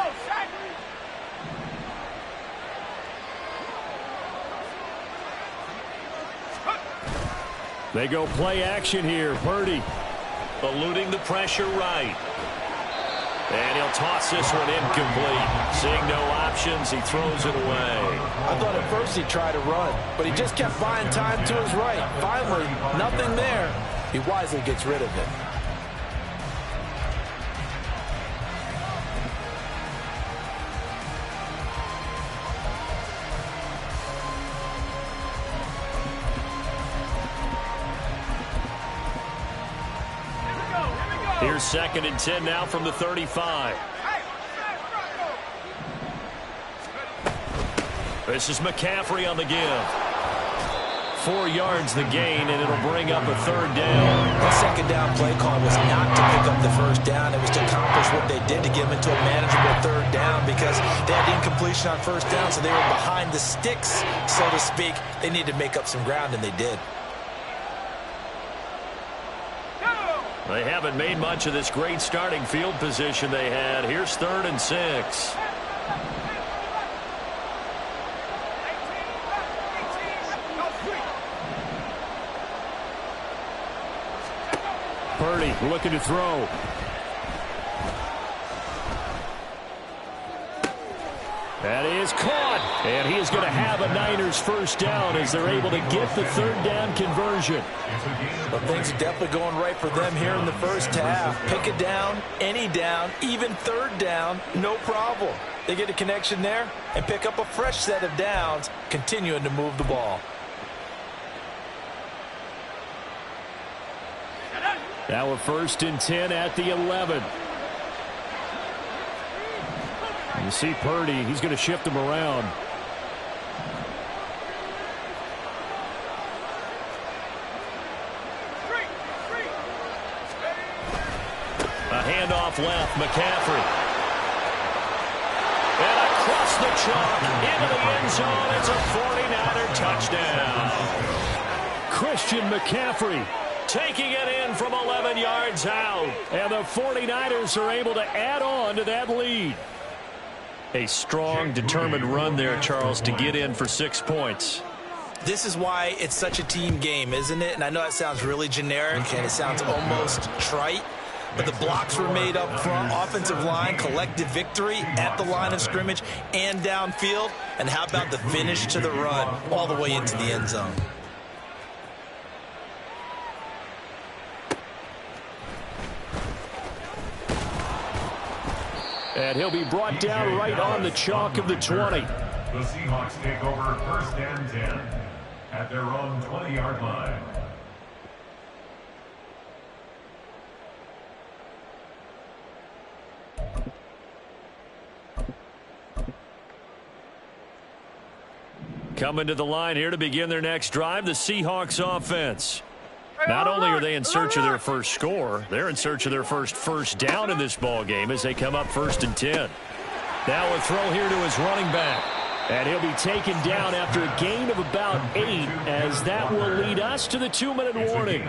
They go play action here. Purdy. eluding the pressure right. And he'll toss this one incomplete. Seeing no options, he throws it away. I thought at first he tried to run, but he just kept buying time to his right. Finally, nothing there. He wisely gets rid of it. Here's 2nd and 10 now from the 35. This is McCaffrey on the give. 4 yards the gain, and it'll bring up a 3rd down. The 2nd down play call was not to pick up the 1st down. It was to accomplish what they did to get them into a manageable 3rd down because they had incompletion on 1st down, so they were behind the sticks, so to speak. They needed to make up some ground, and they did. They haven't made much of this great starting field position they had. Here's 3rd and 6. Purdy looking to throw. That is caught. And he is going to have a Niners 1st down as they're able to get the 3rd down conversion. Well, things are definitely going right for them here in the 1st half. Pick it down, any down, even 3rd down, no problem. They get a connection there and pick up a fresh set of downs, continuing to move the ball. Now a 1st and 10 at the 11. You see Purdy, he's going to shift him around. A handoff left, McCaffrey. And across the chalk, into the end zone. It's a 49er touchdown. Christian McCaffrey taking it in from 11 yards out. And the 49ers are able to add on to that lead. A strong, determined run there, Charles, to get in for 6 points. This is why it's such a team game, isn't it? And I know that sounds really generic and it sounds almost trite, but the blocks were made up front, offensive line, collective victory at the line of scrimmage and downfield. And how about the finish to the run all the way into the end zone? And he'll be brought down right on the chalk of the 20. The Seahawks take over 1st and 10 at their own 20-yard line. Coming to the line here to begin their next drive, the Seahawks offense. Not only are they in search of their first score, they're in search of their first down in this ball game as they come up 1st and 10. Now a throw here to his running back. And he'll be taken down after a gain of about 8 as that will lead us to the 2-minute warning.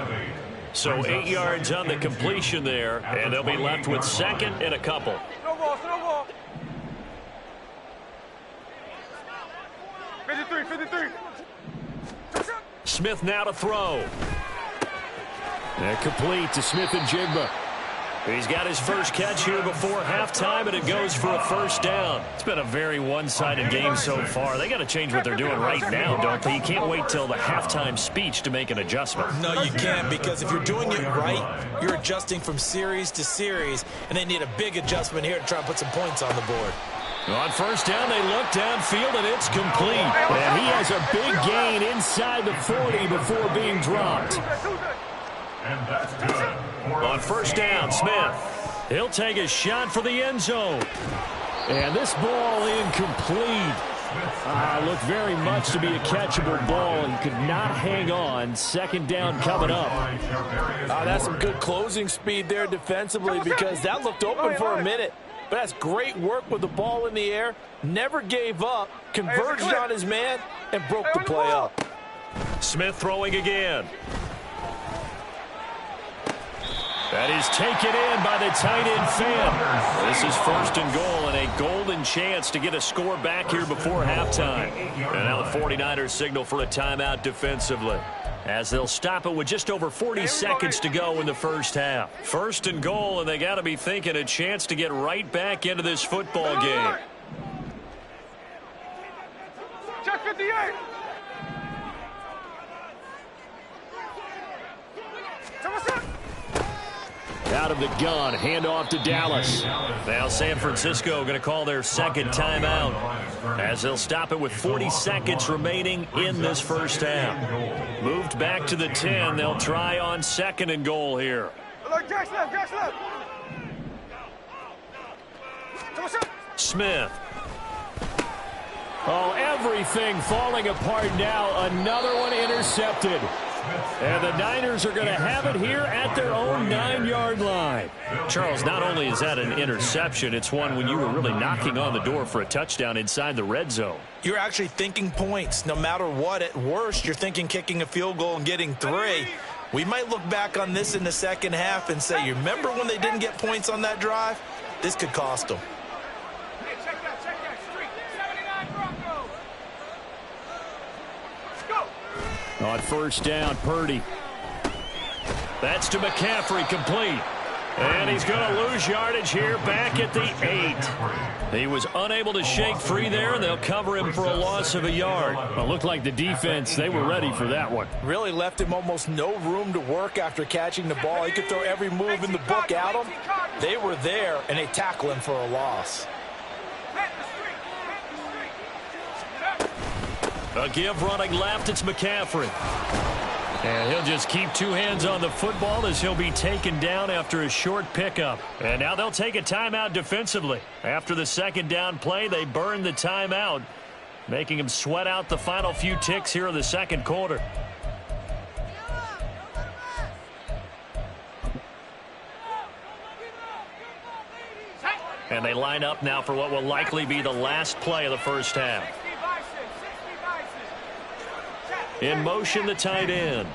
So 8 yards on the completion there, and they'll be left with 2nd and a couple. No ball. 53. Smith now to throw. And complete to Smith and Jigba. He's got his first catch here before halftime, and it goes for a 1st down. It's been a very one-sided game so far. They got to change what they're doing right now, don't they? You can't wait till the halftime speech to make an adjustment. No, you can't, because if you're doing it right, you're adjusting from series to series, and they need a big adjustment here to try and put some points on the board. On 1st down, they look downfield, and it's complete. And he has a big gain inside the 40 before being dropped. And that's good. On 1st down, Smith. He'll take a shot for the end zone. And this ball incomplete. Looked very much to be a catchable ball. He could not hang on. 2nd down coming up. That's some good closing speed there defensively because that looked open for a minute. But that's great work with the ball in the air. Never gave up. Converged on his man and broke the play up. Smith throwing again. That is taken in by the tight end Fan. This is 1st and goal and a golden chance to get a score back here before halftime. And now the 49ers signal for a timeout defensively. as they'll stop it with just over 40 seconds to go in the first half. First and goal, and they got to be thinking a chance to get right back into this football game. Check 58. Out of the gun, handoff to Dallas. Now San Francisco going to call their second timeout as they'll stop it with 40 seconds remaining in this first half. Moved back to the 10. They'll try on second and goal here. Smith. Oh, everything falling apart now. Another one intercepted. And the Niners are going to have it here at their own 9-yard line. Charles, not only is that an interception, it's one when you were really knocking on the door for a touchdown inside the red zone. You're actually thinking points. No matter what, at worst, you're thinking kicking a field goal and getting 3. We might look back on this in the second half and say, you remember when they didn't get points on that drive? This could cost them. On first down, Purdy. That's to McCaffrey, complete. And he's going to lose yardage here back at the 8. He was unable to shake free there, and they'll cover him for a loss of a yard. Well, it looked like the defense, they were ready for that one. Really left him almost no room to work after catching the ball. He could throw every move in the book at him. They were there, and they tackle him for a loss. A give running left, it's McCaffrey. And he'll just keep 2 hands on the football as he'll be taken down after a short pickup. And now they'll take a timeout defensively. After the second down play, they burn the timeout, making him sweat out the final few ticks here in the second quarter. And they line up now for what will likely be the last play of the first half. In motion, the tight end.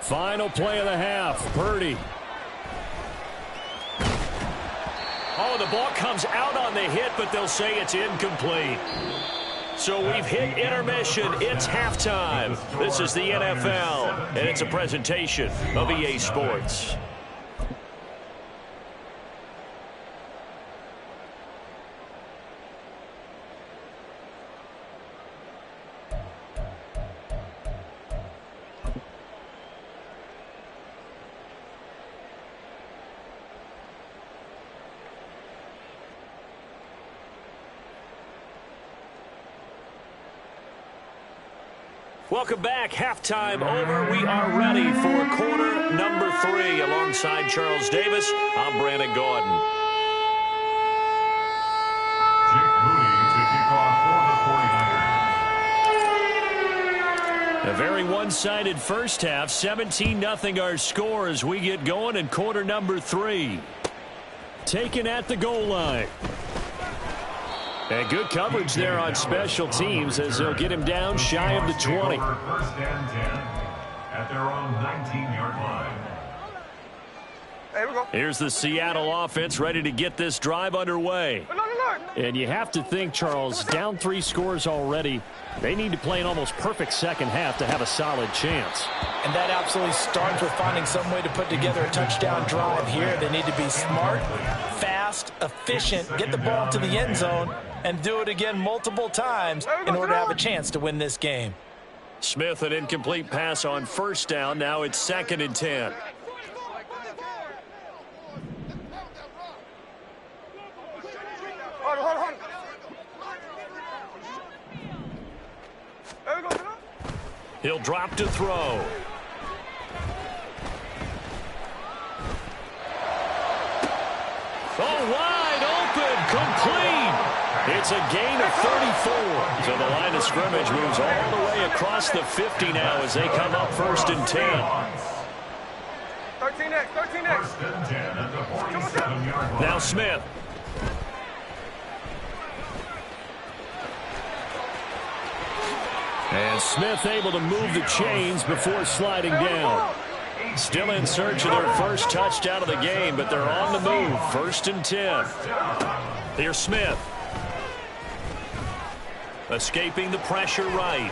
Final play of the half, Purdy. Oh, the ball comes out on the hit, but they'll say it's incomplete. So we've hit intermission. It's halftime. This is the NFL, and it's a presentation of EA Sports. Welcome back. Halftime over. We are ready for quarter number 3. Alongside Charles Davis, I'm Brandon Gordon. Jake Moody to kick off for the 49ers. A very one-sided first half. 17-0 our score as we get going in quarter number 3. Taken at the goal line. And good coverage there on special teams as they'll get him down shy of the 20. First and 10 at their own 19-yard line. Here we go. Here's the Seattle offense ready to get this drive underway. And you have to think, Charles, down 3 scores already. They need to play an almost perfect second half to have a solid chance. And that absolutely starts with finding some way to put together a touchdown drive here. They need to be smart, fast, efficient, get the ball to the end zone, and do it again multiple times in order to have a chance to win this game. Smith, an incomplete pass on first down. Now it's 2nd and 10. Hold. There we go. He'll drop to throw. Oh, wide open, complete. It's a gain of 34. So the line of scrimmage moves all the way across the 50 now as they come up 1st and 10. 13X. First and 10 at the 47-yard line. Now Smith. And Smith able to move the chains before sliding down. Still in search of their first touchdown of the game, but they're on the move. 1st and 10. Here's Smith. escaping the pressure right.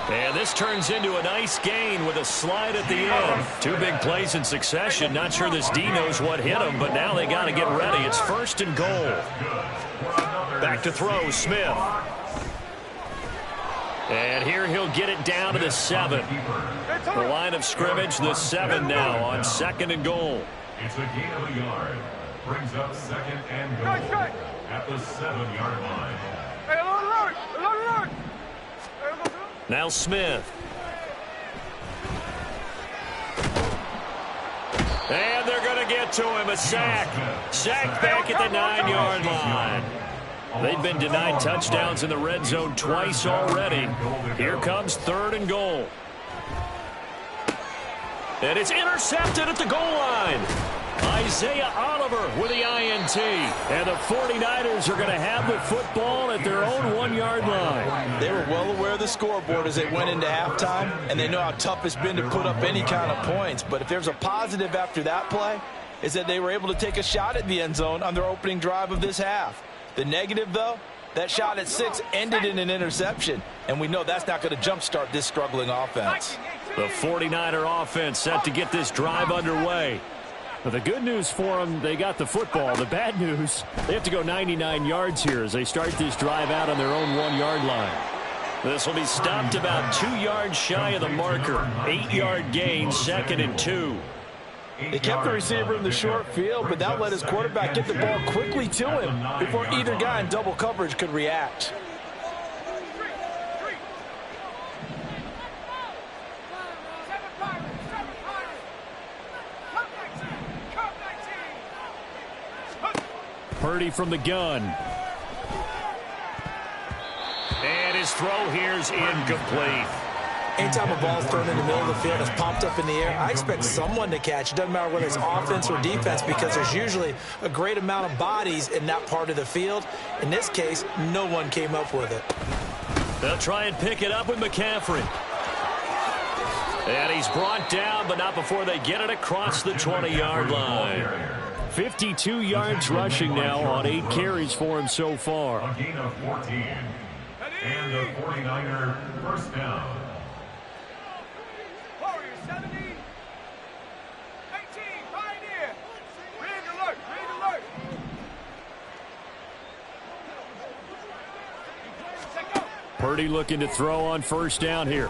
And this turns into a nice gain with a slide at the end. 2 big plays in succession. Not sure this D knows what hit him, but now they got to get ready. It's 1st and goal. Back to throw, Smith. And here he'll get it down to the 7. The line of scrimmage, the 7 now on 2nd and goal. It's a gain of a yard. Brings up 2nd and goal at the 7-yard line. Now Smith. And they're going to get to him. A sack. Sack back at the 9-yard line. They've been denied touchdowns in the red zone twice already. Here comes 3rd and goal. And it's intercepted at the goal line. Isaiah Oliver with the INT. And the 49ers are going to have the football at their own 1-yard line. They were well aware of the scoreboard as they went into halftime, and they know how tough it's been to put up any kind of points. But if there's a positive after that play, is that they were able to take a shot at the end zone on their opening drive of this half. The negative, though, that shot at 6 ended in an interception, and we know that's not going to jumpstart this struggling offense. The 49er offense set to get this drive underway. But the good news for them, they got the football. The bad news, they have to go 99 yards here as they start this drive out on their own 1-yard line. This will be stopped about 2 yards shy of the marker. 8-yard gain, 2nd and 2. They kept the receiver in the short field, but that let his quarterback get the ball quickly to him before either guy in double coverage could react. Purdy from the gun. And his throw here's incomplete. Anytime a ball's thrown in the middle of the field, it's popped up in the air, I expect someone to catch. It doesn't matter whether it's offense or defense, because there's usually a great amount of bodies in that part of the field. In this case, no one came up with it. They'll try and pick it up with McCaffrey. And he's brought down, but not before they get it across the 20-yard line. 52 yards rushing now on 8 carries for him so far. A gain of 14. And the 49er first down. Purdy looking to throw on 1st down here.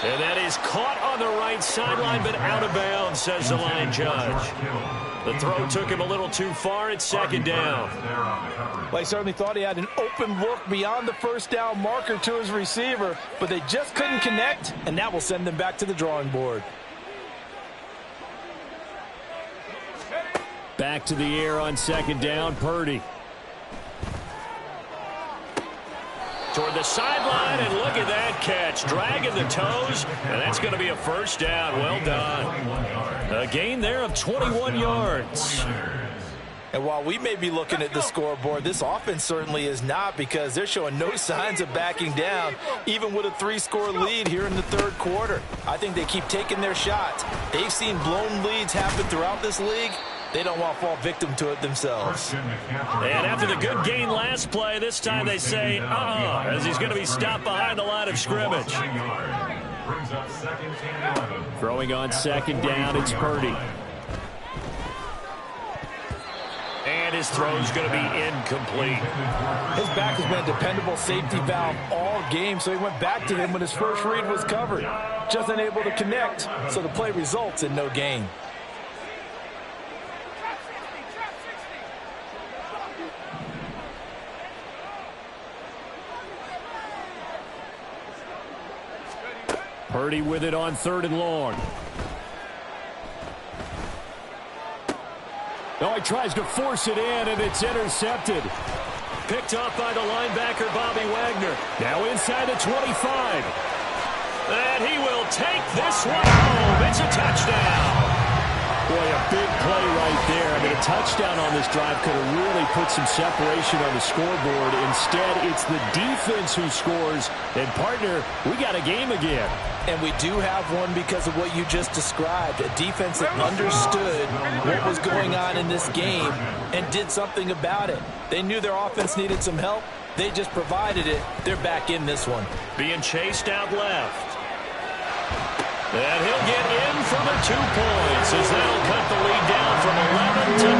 And that is caught on the right sideline, but out of bounds, says the line judge. The throw took him a little too far. It's 2nd down. Well, he certainly thought he had an open look beyond the 1st down marker to his receiver, but they just couldn't connect, and that will send them back to the drawing board. Back to the air on 2nd down, Purdy. Toward the sideline, and look at that catch. Dragging the toes, and that's going to be a 1st down. Well done. A gain there of 21 yards. And while we may be looking at the scoreboard, this offense certainly is not, because they're showing no signs of backing down, even with a 3-score lead here in the 3rd quarter. I think they keep taking their shots. They've seen blown leads happen throughout this league. They don't want to fall victim to it themselves. And after the good gain last play, this time they say, as he's going to be stopped behind the line of scrimmage. Throwing on 2nd down, it's Purdy. And his throw's going to be incomplete. His back has been a dependable safety valve all game, so he went back to him when his first read was covered. Just unable to connect, so the play results in no gain. Purdy with it on 3rd and long. Oh, he tries to force it in, and it's intercepted. Picked up by the linebacker, Bobby Wagner. Now inside the 25. And he will take this one home. It's a touchdown. Boy, a big play right there. I mean, a touchdown on this drive could have really put some separation on the scoreboard. Instead, it's the defense who scores. And, partner, we got a game again. And we do have one because of what you just described. A defense that understood what was going on in this game and did something about it. They knew their offense needed some help. They just provided it. They're back in this one. Being chased out left. And he'll get in for the 2 points as they'll cut the lead down from 11 to 9.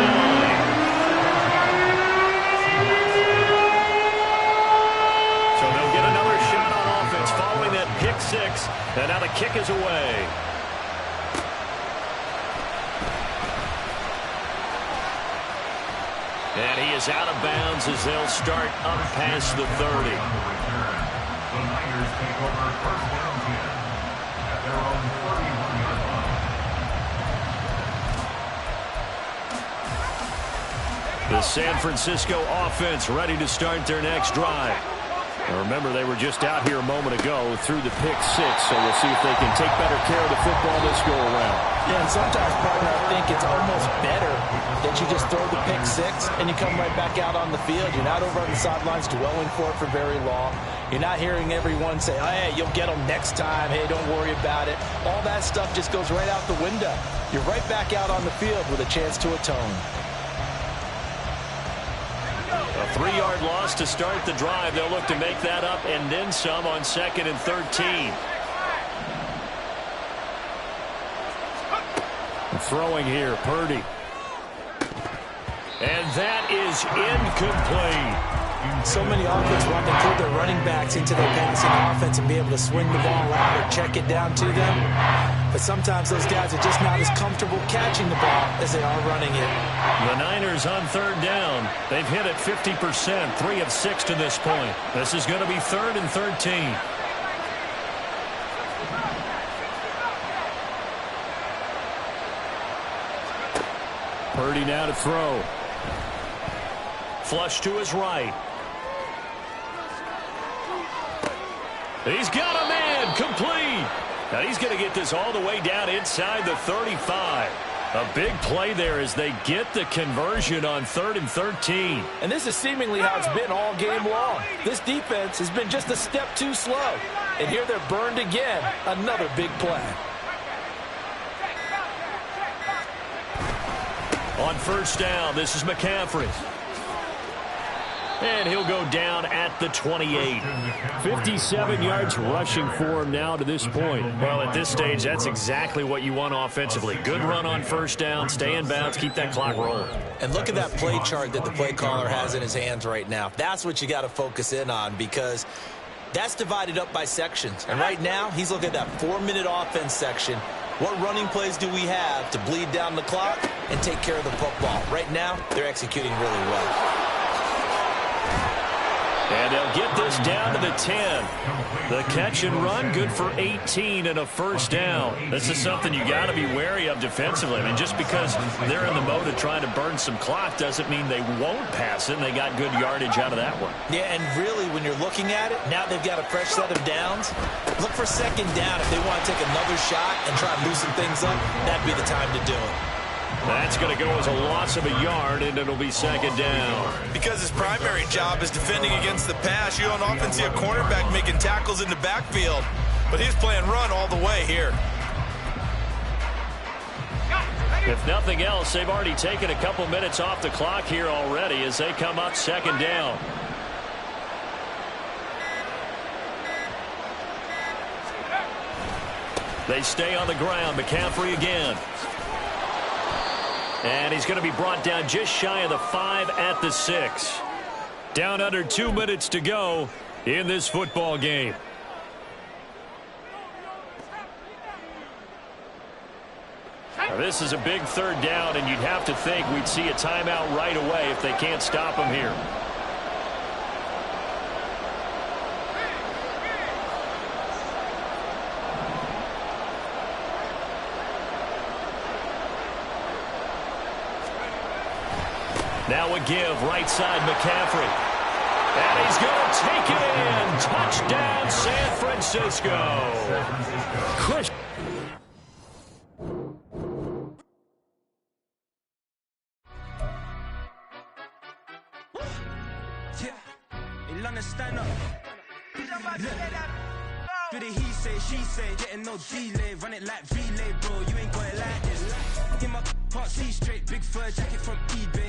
So they'll get another shot on offense following that pick 6. And now the kick is away. And he is out of bounds as they'll start up past the 30. The Niners take over first down 10 at their own 31-yard line. The San Francisco offense ready to start their next drive. Now remember, they were just out here a moment ago through the pick 6, so we'll see if they can take better care of the football this go-around. Yeah, and sometimes, partner, I think it's almost better that you just throw the pick 6 and you come right back out on the field. You're not over on the sidelines dwelling for it for very long. You're not hearing everyone say, oh, hey, you'll get them next time. Hey, don't worry about it. All that stuff just goes right out the window. You're right back out on the field with a chance to atone. A 3-yard loss to start the drive. They'll look to make that up and then some on 2nd and 13. Throwing here, Purdy. And that is incomplete. So many offenses want to include their running backs into their passing offense and be able to swing the ball out or check it down to them. But sometimes those guys are just not as comfortable catching the ball as they are running it. The Niners on 3rd down. They've hit it 50%, 3 of 6 to this point. This is going to be 3rd and 13. Purdy now to throw. Flush to his right. He's got a man complete. Now he's going to get this all the way down inside the 35. A big play there as they get the conversion on 3rd and 13. And this is seemingly how it's been all game long. This defense has been just a step too slow. And here they're burned again. Another big play. On 1st down, this is McCaffrey. And he'll go down at the 28. 57 yards rushing for him now to this point. Well, at this stage, that's exactly what you want offensively. Good run on 1st down, stay in bounds, keep that clock rolling. And look at that play chart that the play caller has in his hands right now. That's what you got to focus in on because that's divided up by sections. And right now, he's looking at that 4-minute offense section. What running plays do we have to bleed down the clock and take care of the football? Right now, they're executing really well. And they'll get this down to the 10. The catch and run, good for 18 and a 1st down. This is something you got to be wary of defensively. I mean, just because they're in the mode of trying to burn some clock doesn't mean they won't pass it. And they got good yardage out of that one. Yeah, and really, when you're looking at it, now they've got a fresh set of downs. Look for 2nd down. If they want to take another shot and try and loosen things up, that'd be the time to do it. That's going to go as a loss of a yard, and it'll be 2nd down. Because his primary job is defending against the pass, you don't often see a cornerback making tackles in the backfield. But he's playing run all the way here. If nothing else, they've already taken a couple minutes off the clock here already as they come up 2nd down. They stay on the ground. McCaffrey again. And he's going to be brought down just shy of the 5 at the 6. Down under 2 minutes to go in this football game. Now, this is a big 3rd down, and you'd have to think we'd see a timeout right away if they can't stop him here. Now a give, right side McCaffrey. And he's going to take it in. Touchdown, San Francisco. Chris in London, stand up. Do the he say, she say, getting no delay, run it like relay, bro. You ain't got it like this. In my part C straight, big fur jacket from eBay.